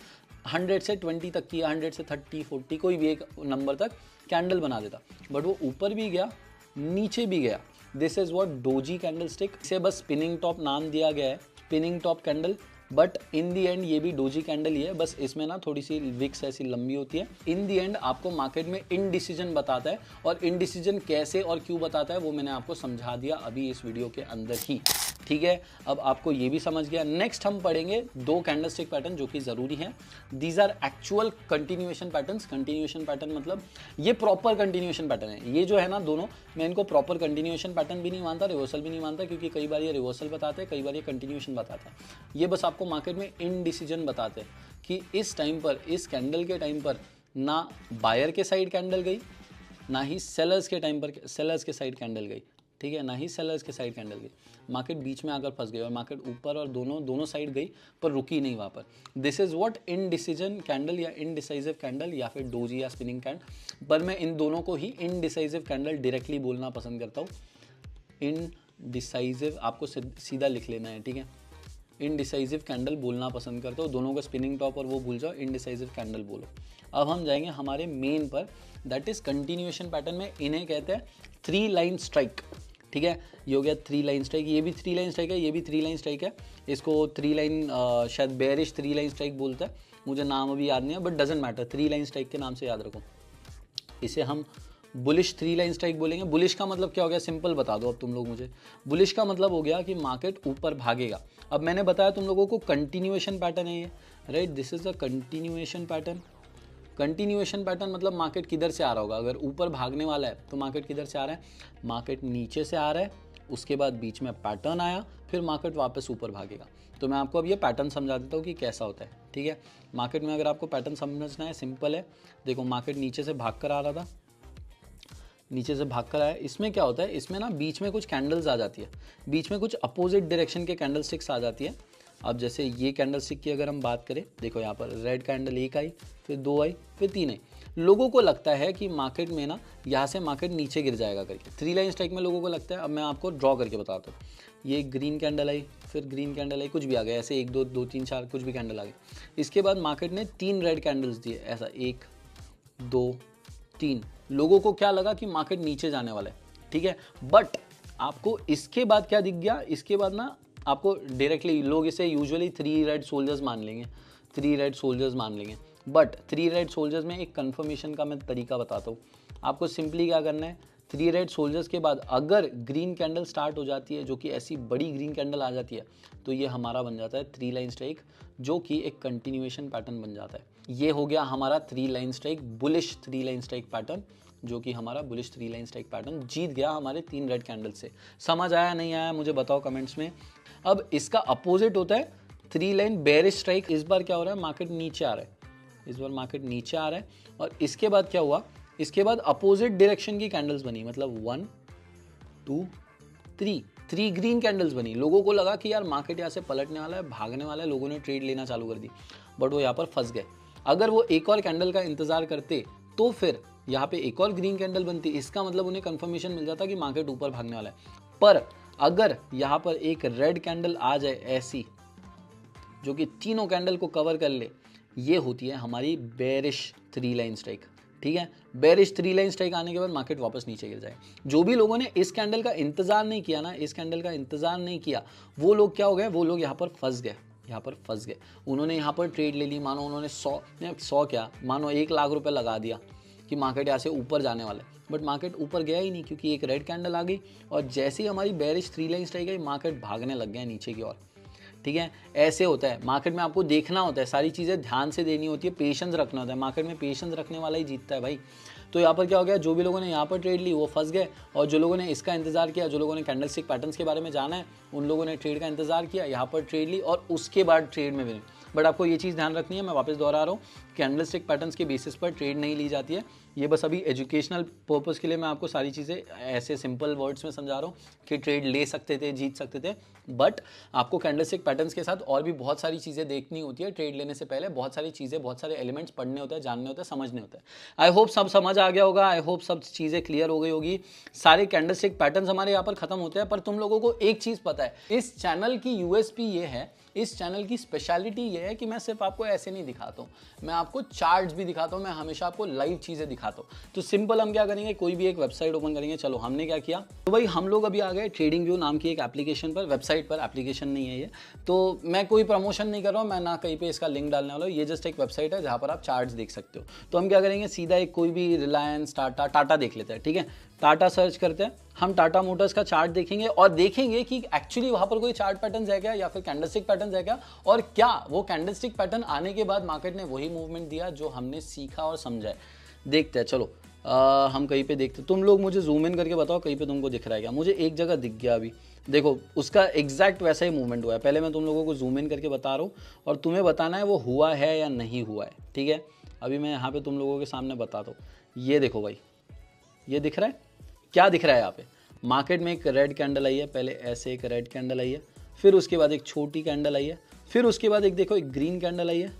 100 से 20 तक की, 100 से 30, 40 कोई भी एक नंबर तक कैंडल बना देता। बट वो ऊपर भी गया, नीचे भी गया। This is what doji candle stick. इसे बस स्पिनिंग टॉप नाम दिया गया है, spinning top candle, but in the and ये भी डोजी कैंडल ही है, बस इसमें ना थोड़ी सी विक्स ऐसी लंबी होती है। इन दी एंड आपको मार्केट में इनडिसीजन बताता है, और इनडिसीजन कैसे और क्यों बताता है वो मैंने आपको समझा दिया अभी इस वीडियो के अंदर ही, ठीक है। अब आपको ये भी समझ गया। नेक्स्ट हम पढ़ेंगे दो कैंडलस्टिक पैटर्न जो कि जरूरी है। These are actual continuation patterns. Continuation pattern मतलब ये प्रॉपर कंटिन्यूएशन पैटर्न है। ये जो है ना दोनों, मैं इनको प्रॉपर कंटिन्यूएशन पैटर्न भी नहीं मानता, रिवर्सल भी नहीं मानता, क्योंकि कई बार ये रिवर्सल बताते हैं, कई बार ये कंटिन्यूएशन बताते हैं। ये बस आपको मार्केट में इनडिसीजन बताते हैं कि इस टाइम पर, इस कैंडल के टाइम पर ना बायर के साइड कैंडल गई, ना ही सेलर्स के टाइम पर सेलर्स के साइड कैंडल गई, ठीक है, ना ही सेलर्स के साइड कैंडल गई। मार्केट बीच में आकर फंस गई और मार्केट ऊपर और दोनों साइड गई पर रुकी नहीं वहाँ पर। This is what indecision candle या इनडिसाइसिव कैंडल या फिर डोजी या स्पिनिंग कैंडल, पर मैं इन दोनों को ही इनडिसाइसिव कैंडल डायरेक्टली बोलना पसंद करता हूँ। इनडिसाइसिव आपको सीधा लिख लेना है, ठीक है। इनडिसाइसिव कैंडल बोलना पसंद करता हूँ। दोनों का स्पिनिंग टॉप और वो भूल जाओ, इनडिसाइसिव कैंडल बोलो। अब हम जाएंगे हमारे मेन पर, दैट इज कंटिन्यूएशन पैटर्न में इन्हें कहते हैं 3 लाइन स्ट्राइक, ठीक है। ये हो गया 3 लाइन स्ट्राइक, ये भी 3 लाइन स्ट्राइक है, ये भी 3 लाइन स्ट्राइक है। इसको 3 लाइन शायद बेरिश 3 लाइन स्ट्राइक बोलता है, मुझे नाम अभी याद नहीं है, but doesn't matter, 3 line strike के नाम से याद रखो। इसे हम बुलिश 3 लाइन स्ट्राइक बोलेंगे। बुलिश का मतलब क्या हो गया, सिंपल बता दो अब तुम लोग मुझे। बुलिश का मतलब हो गया कि मार्केट ऊपर भागेगा। अब मैंने बताया तुम लोगों को कंटिन्यूएशन पैटर्न है ये, right, this is a continuation pattern. Continuation pattern मतलब मार्केट किधर से आ रहा होगा, अगर ऊपर भागने वाला है तो मार्केट किधर से आ रहा है, मार्केट नीचे से आ रहा है, उसके बाद बीच में पैटर्न आया, फिर मार्केट वापस ऊपर भागेगा। तो मैं आपको अब ये पैटर्न समझा देता हूँ कि कैसा होता है, ठीक है। मार्केट में अगर आपको पैटर्न समझना है, सिंपल है। देखो मार्केट नीचे से भाग कर आ रहा था, नीचे से भाग कर आया। इसमें क्या होता है, इसमें ना बीच में कुछ कैंडल्स आ जाती है, बीच में कुछ अपोजिट डायरेक्शन के कैंडल स्टिक्स आ जाती है। अब जैसे ये कैंडल स्टिक की अगर हम बात करें, देखो यहाँ पर रेड कैंडल 1 आई, फिर 2 आई, फिर 3 आई। लोगों को लगता है कि मार्केट में ना यहाँ से मार्केट नीचे गिर जाएगा करके, 3 लाइन स्ट्राइक में लोगों को लगता है। अब मैं आपको ड्रॉ करके बताता हूँ। ये ग्रीन कैंडल आई, फिर ग्रीन कैंडल आई, कुछ भी आ गया, ऐसे 1 2 3 4 कुछ भी कैंडल आ गए। इसके बाद मार्केट ने 3 रेड कैंडल्स दिए, ऐसा 1 2 3। लोगों को क्या लगा कि मार्केट नीचे जाने वाला है, ठीक है। बट आपको इसके बाद क्या दिख गया, इसके बाद ना आपको डायरेक्टली लोग इसे यूजुअली 3 रेड सोल्जर्स मान लेंगे, 3 रेड सोल्जर्स मान लेंगे। बट 3 रेड सोल्जर्स में एक कंफर्मेशन का मैं तरीका बताता हूँ आपको। सिंपली क्या करना है, 3 रेड सोल्जर्स के बाद अगर ग्रीन कैंडल स्टार्ट हो जाती है, जो कि ऐसी बड़ी ग्रीन कैंडल आ जाती है, तो ये हमारा बन जाता है 3 लाइन स्ट्राइक, जो कि एक कंटिन्यूएशन पैटर्न बन जाता है। ये हो गया हमारा 3 line strike, bullish 3 line strike pattern, जो कि हमारा बुलिश 3 लाइन स्ट्राइक पैटर्न जीत गया हमारे 3 रेड कैंडल से। समझ आया नहीं आया मुझे बताओ कमेंट्स में। अब इसका अपोजिट होता है 3 लाइन बेरिश स्ट्राइक। इस बार क्या हो रहा है, मार्केट नीचे आ रहा है, इस बार मार्केट नीचे आ रहा है। और इसके बाद क्या हुआ, इसके बाद अपोजिट डायरेक्शन की कैंडल्स बनी, मतलब 1 2 3 ग्रीन कैंडल्स बनी। लोगों को लगा कि यार मार्केट यहाँ से पलटने वाला है, भागने वाला है, लोगों ने ट्रेड लेना चालू कर दी, बट वो यहाँ पर फंस गए। अगर वो एक और कैंडल का इंतजार करते तो फिर यहाँ पे एक और ग्रीन कैंडल बनती, इसका मतलब उन्हें कंफर्मेशन मिल जाता कि मार्केट ऊपर भागने वाला है। पर अगर यहाँ पर एक रेड कैंडल आ जाए ऐसी, जो कि तीनों कैंडल को कवर कर ले, ये होती है हमारी बेरिश 3 लाइन स्ट्राइक, ठीक है। बेरिश 3 लाइन स्ट्राइक आने के बाद मार्केट वापस नीचे गिर जाए। जो भी लोगों ने इस कैंडल का इंतजार नहीं किया ना, इस कैंडल का इंतजार नहीं किया, वो लोग क्या हो गए, वो लोग यहाँ पर फंस गए, यहाँ पर फंस गए। उन्होंने यहाँ पर ट्रेड ले ली, मानो उन्होंने 100 क्या, मानो 1 लाख रुपए लगा दिया कि मार्केट यहाँ से ऊपर जाने वाला है, बट मार्केट ऊपर गया ही नहीं, क्योंकि एक रेड कैंडल आ गई और जैसे ही हमारी बेरिश 3 लाइन स्ट्राइक आई, मार्केट भागने लग गया नीचे की ओर, ठीक है। ऐसे होता है मार्केट में, आपको देखना होता है, सारी चीज़ें ध्यान से देनी होती है, पेशेंस रखना होता है। मार्केट में पेशेंस रखने वाला ही जीतता है भाई। तो यहाँ पर क्या हो गया, जो भी लोगों ने यहाँ पर ट्रेड ली वो फंस गए, और जो लोगों ने इसका इंतजार किया, जो लोगों ने कैंडलस्टिक पैटर्न्स के बारे में जाना है, उन लोगों ने ट्रेड का इंतजार किया, यहाँ पर ट्रेड ली और उसके बाद ट्रेड में भी। बट आपको ये चीज़ ध्यान रखनी है, मैं वापस दोहरा रहा हूँ, कैंडलस्टिक पैटर्न्स के बेसिस पर ट्रेड नहीं ली जाती है। ये बस अभी एजुकेशनल पर्पस के लिए मैं आपको सारी चीज़ें ऐसे सिंपल वर्ड्स में समझा रहा हूँ कि ट्रेड ले सकते थे, जीत सकते थे, बट आपको कैंडलस्टिक पैटर्न्स के साथ और भी बहुत सारी चीज़ें देखनी होती है। ट्रेड लेने से पहले बहुत सारी चीज़ें, बहुत सारे एलिमेंट्स पढ़ने होते हैं, जानने होते हैं, समझने होते हैं। आई होप सब समझ आ गया होगा, आई होप सब चीज़ें क्लियर हो गई होगी। सारे कैंडलस्टिक पैटर्न्स हमारे यहाँ पर खत्म होते हैं, पर तुम लोगों को एक चीज़ पता है, इस चैनल की यूएसपी ये है इस चैनल की स्पेशलिटी ये है कि मैं सिर्फ आपको ऐसे नहीं दिखाता हूँ, मैं आपको चार्ट्स भी दिखाता हूँ, मैं हमेशा आपको लाइव चीज़ें दिखाता हूँ। तो सिंपल हम क्या करेंगे, कोई भी एक वेबसाइट ओपन करेंगे। चलो हमने क्या किया, तो भाई हम लोग अभी आ गए ट्रेडिंग व्यू नाम की एक एप्लीकेशन पर, वेबसाइट पर, एप्लीकेशन नहीं है ये। तो मैं कोई प्रमोशन नहीं कर रहा हूँ, मैं ना कहीं पे इसका लिंक डालने वाला हूँ, ये जस्ट एक वेबसाइट है जहाँ पर आप चार्ट्स देख सकते हो। तो हम क्या करेंगे, सीधा एक कोई भी रिलायंस, टाटा देख लेते हैं, ठीक है। टाटा सर्च करते हैं, हम टाटा मोटर्स का चार्ट देखेंगे और देखेंगे कि एक्चुअली वहां पर कोई चार्ट पैटर्न है क्या, या फिर कैंडलस्टिक पैटर्न है क्या, और क्या वो कैंडलस्टिक पैटर्न आने के बाद मार्केट ने वही मूवमेंट दिया जो हमने सीखा और समझा है। देखते हैं, चलो हम कहीं पे देखते, तुम लोग मुझे जूम इन करके बताओ कहीं पे तुमको दिख रहा है क्या। मुझे एक जगह दिख गया अभी, देखो उसका एग्जैक्ट वैसा ही मूवमेंट हुआ है। पहले मैं तुम लोगों को जूम इन करके बता रहा हूँ और तुम्हें बताना है वो हुआ है या नहीं हुआ है, ठीक है। अभी मैं यहाँ पे तुम लोगों के सामने बताता हूँ। ये देखो भाई, ये दिख रहा है, क्या दिख रहा है यहाँ पे, मार्केट में एक रेड कैंडल आई है, पहले ऐसे एक रेड कैंडल आई है, फिर उसके बाद एक छोटी कैंडल आई है, फिर उसके बाद एक देखो एक ग्रीन कैंडल आई है,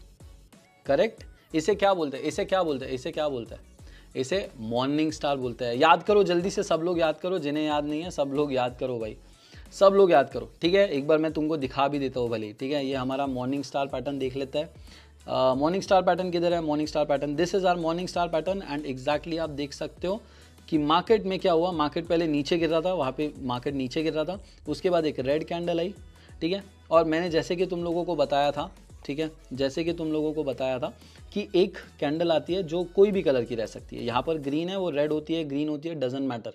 करेक्ट। इसे क्या बोलते हैं, इसे क्या बोलते हैं, इसे क्या बोलते हैं, इसे मॉर्निंग स्टार बोलते हैं। याद करो जल्दी से, सब लोग याद करो, जिन्हें याद नहीं है सब लोग याद करो भाई, सब लोग याद करो, ठीक है। एक बार मैं तुमको दिखा भी देता हूँ भले, ठीक है। ये हमारा मॉर्निंग स्टार पैटर्न देख लेते हैं। मॉर्निंग स्टार पैटर्न किधर है, morning star pattern, this is our morning star pattern. And exactly आप देख सकते हो कि मार्केट में क्या हुआ, मार्केट पहले नीचे गिर रहा था, वहाँ पे मार्केट नीचे गिर रहा था, उसके बाद एक रेड कैंडल आई, ठीक है। और मैंने जैसे कि तुम लोगों को बताया था, ठीक है, जैसे कि तुम लोगों को बताया था कि एक कैंडल आती है जो कोई भी कलर की रह सकती है। यहाँ पर ग्रीन है, वो रेड होती है, ग्रीन होती है, डजंट मैटर,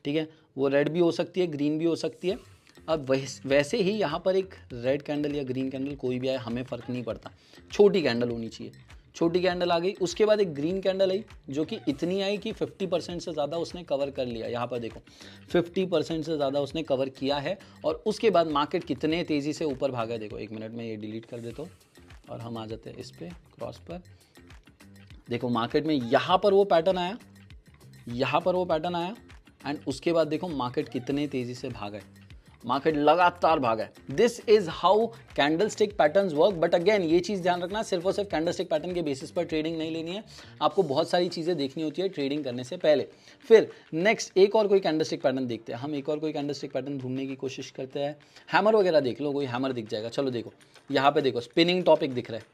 ठीक है। वो रेड भी हो सकती है, ग्रीन भी हो सकती है। अब वैसे ही यहाँ पर एक रेड कैंडल या ग्रीन कैंडल कोई भी आए, हमें फ़र्क नहीं पड़ता, छोटी कैंडल होनी चाहिए। छोटी कैंडल आ गई, उसके बाद एक ग्रीन कैंडल आई जो कि इतनी आई कि 50% से ज़्यादा उसने कवर कर लिया। यहाँ पर देखो 50% से ज़्यादा उसने कवर किया है। और उसके बाद मार्केट कितने तेज़ी से ऊपर भागा है, देखो एक मिनट में ये डिलीट कर देता हूँ और हम आ जाते हैं इस पर क्रॉस पर। देखो मार्केट में यहाँ पर वो पैटर्न आया, यहाँ पर वो पैटर्न आया, एंड उसके बाद देखो मार्केट कितने तेज़ी से भागा है, मार्केट लगातार भागा है। This is how candlestick patterns work. But again ये चीज़ ध्यान रखना, सिर्फ और सिर्फ कैंडलस्टिक पैटर्न के बेसिस पर ट्रेडिंग नहीं लेनी है, आपको बहुत सारी चीज़ें देखनी होती है ट्रेडिंग करने से पहले। फिर नेक्स्ट एक और कोई कैंडलस्टिक पैटर्न देखते हैं, हम एक और कोई कैंडलस्टिक पैटर्न ढूंढने की कोशिश करते हैं। हैमर वगैरह देख लो, कोई हैमर दिख जाएगा। चलो देखो यहाँ पे देखो स्पिनिंग टॉपिक दिख रहा है,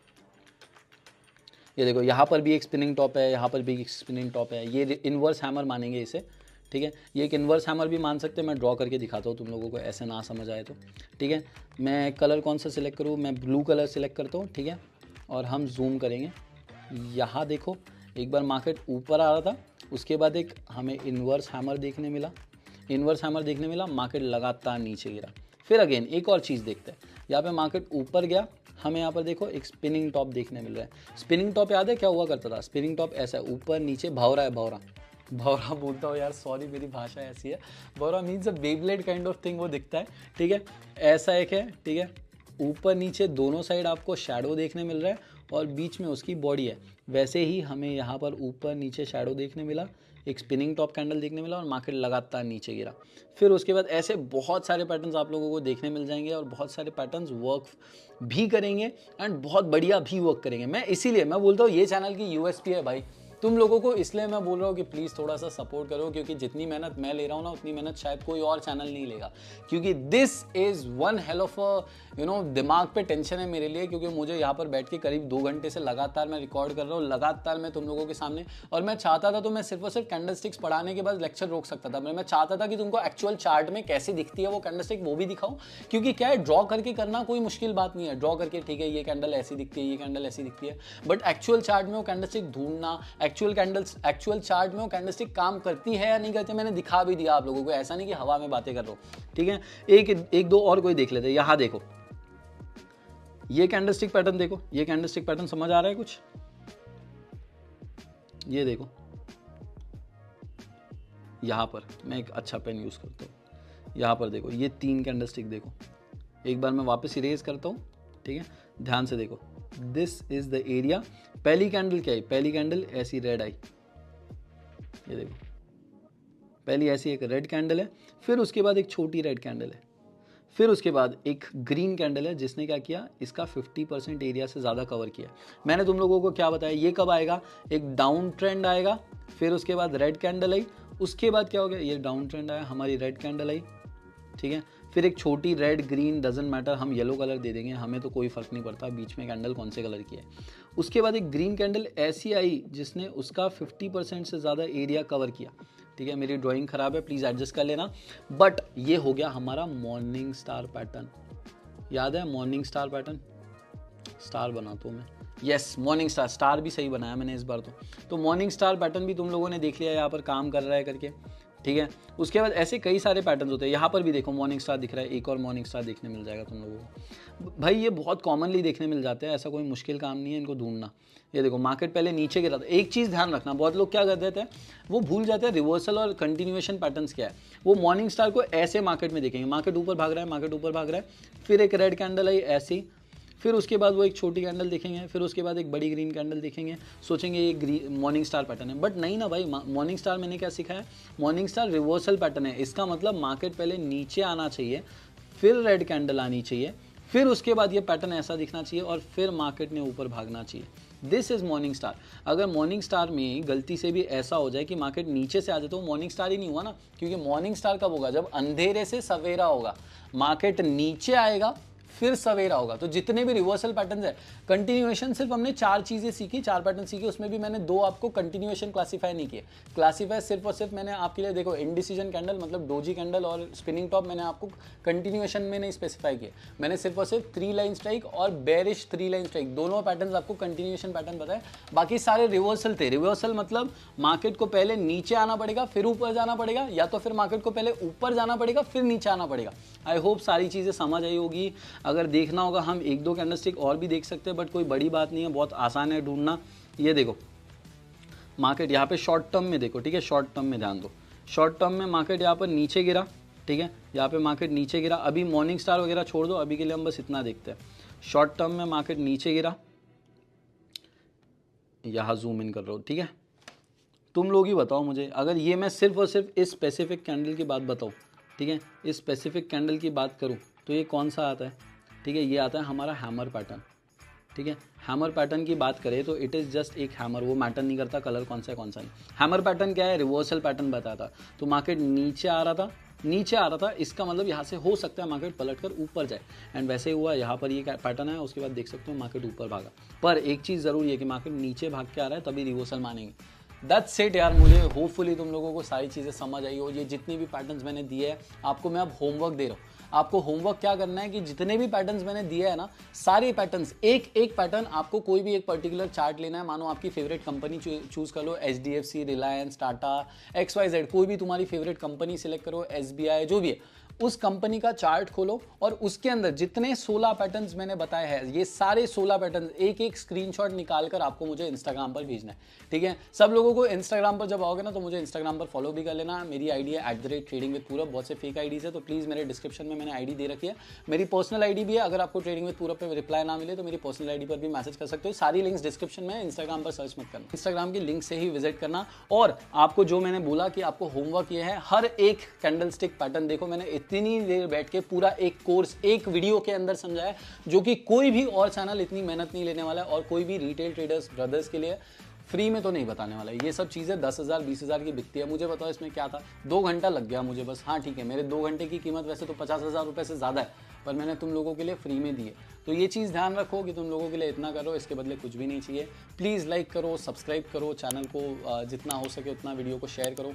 ये देखो यहाँ पर भी एक स्पिनिंग टॉप है, यहाँ पर भी एक स्पिनिंग टॉप है। ये इन्वर्स हैमर मानेंगे इसे, ठीक है। ये एक इन्वर्स हैमर भी मान सकते हैं। मैं ड्रॉ करके दिखाता हूँ तुम लोगों को, ऐसे ना समझ आए तो, ठीक है। मैं कलर कौन सा सिलेक्ट करूँ, मैं ब्लू कलर सिलेक्ट करता हूँ, ठीक है। और हम जूम करेंगे, यहाँ देखो एक बार मार्केट ऊपर आ रहा था, उसके बाद एक हमें इन्वर्स हैमर देखने मिला, इन्वर्स हैमर देखने मिला, मार्केट लगातार नीचे गिरा। फिर अगेन एक और चीज़ देखते हैं, यहाँ पे मार्केट ऊपर गया, हमें यहाँ पर देखो एक स्पिनिंग टॉप देखने मिल रहा है। स्पिनिंग टॉप याद है क्या हुआ करता था, स्पिनिंग टॉप ऐसा ऊपर नीचे भौरा है, भौरा बोलता हूँ यार, सॉरी मेरी भाषा ऐसी है। भौरा means a Beyblade kind of thing, वो दिखता है, ठीक है। ऐसा एक है, ठीक है, ऊपर नीचे दोनों साइड आपको शैडो देखने मिल रहा है और बीच में उसकी बॉडी है। वैसे ही हमें यहाँ पर ऊपर नीचे शैडो देखने मिला, एक स्पिनिंग टॉप कैंडल देखने मिला और मार्केट लगातार नीचे गिरा। फिर उसके बाद ऐसे बहुत सारे पैटर्न्स आप लोगों को देखने मिल जाएंगे और बहुत सारे पैटर्न्स वर्क भी करेंगे एंड बहुत बढ़िया भी वर्क करेंगे। मैं इसीलिए मैं बोलता हूँ ये चैनल की यूएसपी है भाई, तुम लोगों को, इसलिए मैं बोल रहा हूँ कि प्लीज़ थोड़ा सा सपोर्ट करो, क्योंकि जितनी मेहनत मैं ले रहा हूँ ना उतनी मेहनत शायद कोई और चैनल नहीं लेगा। क्योंकि this is one hell of दिमाग पे टेंशन है मेरे लिए, क्योंकि मुझे यहाँ पर बैठ के करीब 2 घंटे से लगातार मैं रिकॉर्ड कर रहा हूँ, लगातार मैं तुम लोगों के सामने। और मैं चाहता था तो मैं सिर्फ और सिर्फ कैंडलस्टिक्स पढ़ाने के बाद लेक्चर रोक सकता था, मैं चाहता था कि तुमको एक्चुअल चार्ट में कैसी दिखती है वो कैंडलस्टिक, वो भी दिखाऊं। क्योंकि क्या है, ड्रॉ करके करना कोई मुश्किल बात नहीं है, ड्रॉ करके ठीक है ये कैंडल ऐसी दिखती है, ये कैंडल ऐसी दिखती है, बट एक्चुअल चार्ट में वो कैंडलस्टिक ढूंढना, एक्चुअल चार्ट में वो कैंडलस्टिक काम करती है या नहीं करती, मैंने दिखा भी दिया आप लोगों को, ऐसा नहीं कि हवा में बातें कर रहा हूं, ठीक है। एक दो और कोई देख लेते हैं। यहां देखो ये कैंडलस्टिक पैटर्न देखो, ये कैंडलस्टिक पैटर्न समझ आ रहा है कुछ, ये देखो यहां पर मैं एक अच्छा पेन यूज करता हूं, यहां पर देखो ये 3 कैंडलस्टिक देखो, एक बार मैं वापस इरेज करता हूं, ठीक है, ध्यान से देखो, दिस इज द एरिया। पहली कैंडल क्या है, पहली कैंडल ऐसी रेड आई, ये देखो पहली ऐसी एक रेड कैंडल है, फिर उसके बाद एक छोटी रेड कैंडल है, फिर उसके बाद एक ग्रीन कैंडल है जिसने क्या किया, इसका 50% एरिया से ज़्यादा कवर किया। मैंने तुम लोगों को क्या बताया, ये कब आएगा, एक डाउन ट्रेंड आएगा, फिर उसके बाद रेड कैंडल आई, उसके बाद क्या हो गया, ये डाउन ट्रेंड आया, हमारी रेड कैंडल आई, ठीक है, फिर एक छोटी रेड ग्रीन डजेंट मैटर, हम येलो कलर दे देंगे, हमें तो कोई फर्क नहीं पड़ता बीच में कैंडल कौन से कलर की है। उसके बाद एक ग्रीन कैंडल ऐसी आई जिसने उसका 50% से ज़्यादा एरिया कवर किया, ठीक है। मेरी ड्राइंग खराब है, प्लीज़ एडजस्ट कर लेना। बट ये हो गया हमारा मॉर्निंग स्टार पैटर्न। याद है मॉर्निंग स्टार पैटर्न? स्टार बनाता हूँ मैं, यस मॉर्निंग स्टार, स्टार भी सही बनाया मैंने इस बार तो मॉर्निंग स्टार पैटर्न भी तुम लोगों ने देख लिया यहाँ पर काम कर रहा है करके, ठीक है। उसके बाद ऐसे कई सारे पैटर्न्स होते हैं, यहाँ पर भी देखो मॉर्निंग स्टार दिख रहा है, एक और मॉर्निंग स्टार देखने मिल जाएगा तुम लोगों को। भाई ये बहुत कॉमनली देखने मिल जाते हैं, ऐसा कोई मुश्किल काम नहीं है इनको ढूंढना। ये देखो मार्केट पहले नीचे गिरा था। एक चीज़ ध्यान रखना, बहुत लोग क्या कर देते हैं, वो भूल जाते हैं रिवर्सल और कंटिन्यूएशन पैटर्न्स क्या है। वो मॉर्निंग स्टार को ऐसे मार्केट में देखेंगे, मार्केट ऊपर भाग रहा है, मार्केट ऊपर भाग रहा है, फिर एक रेड कैंडल आई ऐसी, फिर उसके बाद वो एक छोटी कैंडल देखेंगे, फिर उसके बाद एक बड़ी ग्रीन कैंडल देखेंगे, सोचेंगे ये मॉर्निंग स्टार पैटर्न है। बट नहीं ना भाई, मॉर्निंग स्टार मैंने क्या सीखा है, मॉर्निंग स्टार रिवर्सल पैटर्न है। इसका मतलब मार्केट पहले नीचे आना चाहिए, फिर रेड कैंडल आनी चाहिए, फिर उसके बाद ये पैटर्न ऐसा दिखना चाहिए और फिर मार्केट ने ऊपर भागना चाहिए। This is morning star. अगर मॉर्निंग स्टार में गलती से भी ऐसा हो जाए कि मार्केट नीचे से आ जाए तो मॉर्निंग स्टार ही नहीं हुआ ना, क्योंकि मॉर्निंग स्टार कब होगा, जब अंधेरे से सवेरा होगा, मार्केट नीचे आएगा फिर सवेरा होगा। तो जितने भी रिवर्सल पैटर्न्स है, कंटिन्यूएशन सिर्फ हमने 4 चीजें सीखी, 4 पैटर्न सीखे, उसमें भी मैंने 2 आपको कंटिन्यूएशन क्लासीफाई नहीं किए। क्लासीफाई सिर्फ और सिर्फ मैंने आपके लिए देखो इंडिसीजन कैंडल मतलब डोजी कैंडल और स्पिनिंग टॉप मैंने आपको कंटिन्यूएशन में नहीं स्पेसिफाई किए। मैंने सिर्फ और सिर्फ 3 लाइन स्ट्राइक और बेरिश 3 लाइन स्ट्राइक दोनों पैटर्न आपको कंटिन्यूएशन पैटर्न बताए, बाकी सारे रिवर्सल थे। रिवर्सल मतलब मार्केट को पहले नीचे आना पड़ेगा फिर ऊपर जाना पड़ेगा, या तो फिर मार्केट को पहले ऊपर जाना पड़ेगा फिर नीचे आना पड़ेगा। आई होप सारी चीजें समझ आई होगी। अगर देखना होगा हम 1-2 कैंडलस्टिक और भी देख सकते हैं, बट कोई बड़ी बात नहीं है, बहुत आसान है ढूंढना। ये देखो मार्केट यहाँ पे शॉर्ट टर्म में देखो, ठीक है, शॉर्ट टर्म में ध्यान दो। शॉर्ट टर्म में मार्केट यहाँ पर नीचे गिरा, ठीक है, यहाँ पे मार्केट नीचे गिरा। अभी मॉर्निंग स्टार वगैरह छोड़ दो, अभी के लिए हम बस इतना देखते हैं। शॉर्ट टर्म में मार्केट नीचे गिरा, यहाँ जूम इन कर रहा हूँ, ठीक है। तुम लोग ही बताओ मुझे, अगर ये मैं सिर्फ और सिर्फ इस स्पेसिफिक कैंडल की बात बताऊँ, ठीक है, इस स्पेसिफिक कैंडल की बात करूँ तो ये कौन सा आता है, ठीक है, ये आता है हमारा हैमर पैटर्न, ठीक है। हैमर पैटर्न की बात करें तो इट इज़ जस्ट एक हैमर, वो मैटर नहीं करता कलर कौन सा है कौन सा नहीं। हैमर पैटर्न क्या है, रिवर्सल पैटर्न बताता। तो मार्केट नीचे आ रहा था, इसका मतलब यहाँ से हो सकता है मार्केट पलटकर ऊपर जाए, एंड वैसे ही हुआ। यहाँ पर ये पैटर्न है, उसके बाद देख सकते हो मार्केट ऊपर भागा। पर एक चीज़ ज़रूरी है कि मार्केट नीचे भाग के आ रहा है तभी रिवर्सल मानेंगे। दैट्स इट यार। मुझे होपफुली तुम लोगों को सारी चीज़ें समझ आई हो। ये जितनी भी पैटर्न्स मैंने दिए हैं आपको, मैं अब होमवर्क दे रहा हूँ। आपको होमवर्क क्या करना है कि जितने भी पैटर्न्स मैंने दिए है ना, सारे पैटर्न्स एक एक पैटर्न आपको कोई भी एक पर्टिकुलर चार्ट लेना है। मानो आपकी फेवरेट कंपनी चूज कर लो, HDFC, रिलायंस, टाटा, XYZ, कोई भी तुम्हारी फेवरेट कंपनी सिलेक्ट करो, SBI, जो भी है, उस कंपनी का चार्ट खोलो और उसके अंदर जितने 16 पैटर्न्स मैंने बताए हैं, ये सारे 16 पैटर्न्स एक एक स्क्रीनशॉट निकालकर आपको मुझे इंस्टाग्राम पर भेजना है, ठीक है। सब लोगों को इंस्टाग्राम पर जब आओगे ना तो मुझे इंस्टाग्राम पर फॉलो भी कर लेना। मेरी आईडी है @tradingwithpurab। बहुत से फेक आईडीज है, तो प्लीज़ मेरे डिस्क्रिप्शन में मैंने आईडी दे रखी है। मेरी पर्सनल आईडी भी है, अगर आपको ट्रेडिंग विद पूरब पे रिप्लाई ना मिले तो मेरी पर्सनल आईडी पर भी मैसेज कर सकते हो। सारी लिंक्स डिस्क्रिप्शन में, इंस्टाग्राम पर सर्च मत करना, इंस्टाग्राम की लिंक से ही विजिट करना। और आपको जो मैंने बोला कि आपको होमवर्क ये है, हर एक कैंडलस्टिक पैटर्न देखो। मैंने इतनी देर बैठ के पूरा एक कोर्स एक वीडियो के अंदर समझाया, जो कि कोई भी और चैनल इतनी मेहनत नहीं लेने वाला है और कोई भी रिटेल ट्रेडर्स ब्रदर्स के लिए फ्री में तो नहीं बताने वाला है। ये सब चीज़ें 10,000 20,000 की बिकती है। मुझे बताओ इसमें क्या था, 2 घंटा लग गया मुझे बस। हाँ ठीक है, मेरे 2 घंटे की कीमत वैसे तो 50,000 रुपये से ज़्यादा है, पर मैंने तुम लोगों के लिए फ्री में दिए। तो ये चीज़ ध्यान रखो कि तुम लोगों के लिए इतना करो, इसके बदले कुछ भी नहीं चाहिए। प्लीज़ लाइक करो, सब्सक्राइब करो चैनल को, जितना हो सके उतना वीडियो को शेयर करो।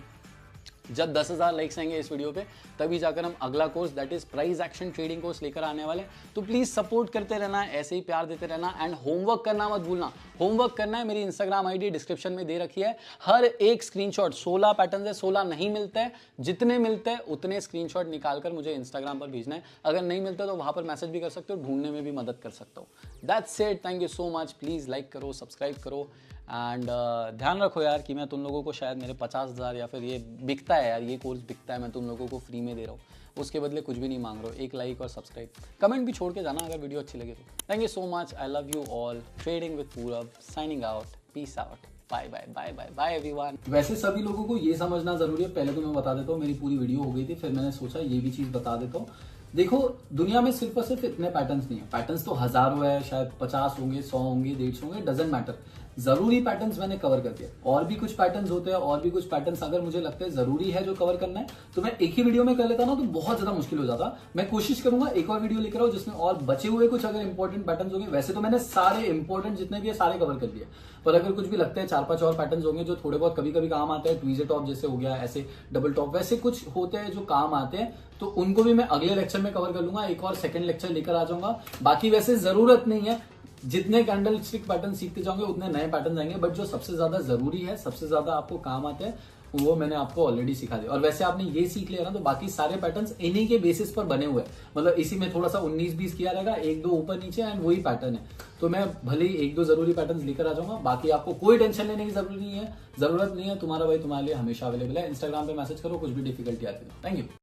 जब 10,000 लाइक्स आएंगे इस वीडियो पे, तभी जाकर हम अगला course that is price action trading course लेकर आने वाले। तो प्लीज सपोर्ट करते रहना, ऐसे ही प्यार देते रहना, एंड होमवर्क करना मत भूलना। होमवर्क करना है, मेरी इंस्टाग्राम आईडी डिस्क्रिप्शन में दे रखी है। हर एक स्क्रीनशॉट, 16 पैटर्न है, 16 नहीं मिलते हैं, जितने मिलते हैं उतने स्क्रीनशॉट निकालकर मुझे इंस्टाग्राम पर भेजना है। अगर नहीं मिलता तो वहां पर मैसेज भी कर सकते हो, ढूंढने में भी मदद कर सकता हूँ। That's it, thank you so much. Please like करो, सब्सक्राइब करो, एंड ध्यान रखो यार कि मैं तुम लोगों को शायद मेरे 50,000 या फिर ये बिकता है यार, ये कोर्स बिकता है, मैं तुम लोगों को फ्री में दे रहा हूँ, उसके बदले कुछ भी नहीं मांग रहा हूँ। एक लाइक और सब्सक्राइब, कमेंट भी छोड़ के जाना अगर वीडियो अच्छी लगे तो। Thank you so much, I love you all. Trading with Purab, signing out, peace out, bye bye bye bye bye everyone. वैसे सभी लोगों को ये समझना जरूरी है, पहले तो मैं बता देता हूँ, मेरी पूरी वीडियो हो गई थी, फिर मैंने सोचा ये भी चीज बता देता हूँ। देखो दुनिया में सिर्फ और सिर्फ इतने पैटर्न्स नहीं है, पैटर्न्स तो हजारों है, शायद 50 होंगे, 100 होंगे, 150 होंगे, डजंट मैटर। जरूरी पैटर्न्स मैंने कवर कर दिया। और भी कुछ पैटर्न्स होते हैं, और भी कुछ पैटर्न्स अगर मुझे लगता है जरूरी है जो कवर करना है तो मैं एक ही वीडियो में कर लेता ना, तो बहुत ज्यादा मुश्किल हो जाता। मैं कोशिश करूंगा एक और वीडियो लेकर आओ जिसमें और बचे हुए कुछ अगर इंपॉर्टेंट पैटर्न्स होंगे। वैसे तो मैंने सारे इंपॉर्टेंट जितने भी है सारे कवर कर दिए, पर अगर कुछ भी लगता है 4-5 और पैटर्न्स होंगे जो थोड़े बहुत कभी कभी काम आते हैं, ट्वीजर टॉप जैसे हो गया, ऐसे डबल टॉप, वैसे कुछ होते हैं जो काम आते हैं, तो उनको भी मैं अगले लेक्चर में कवर कर लूंगा। एक और सेकंड लेक्चर लेकर आ जाऊंगा। बाकी वैसे जरूरत नहीं है, जितने कैंडल स्टिक पैटर्न सीखते जाओगे उतने नए पैटर्न आएंगे, बट जो सबसे ज्यादा जरूरी है, सबसे ज्यादा आपको काम आते हैं, वो मैंने आपको ऑलरेडी सिखा दिया। और वैसे आपने ये सीख लिया ना, तो बाकी सारे पैटर्न्स इन्हीं के बेसिस पर बने हुए हैं। मतलब इसी में थोड़ा सा 19-20 किया रहेगा, 1-2 ऊपर नीचे, एंड वही पैटर्न है। तो मैं भले ही 1-2 जरूरी पैटर्न्स लेकर आ जाऊंगा, बाकी आपको कोई टेंशन लेने की जरूरत नहीं है। तुम्हारा भाई तुम्हारे लिए हमेशा अवेलेबल है। इंस्टाग्राम पे मैसेज करो, कुछ भी डिफिकल्टी आती है। Thank you.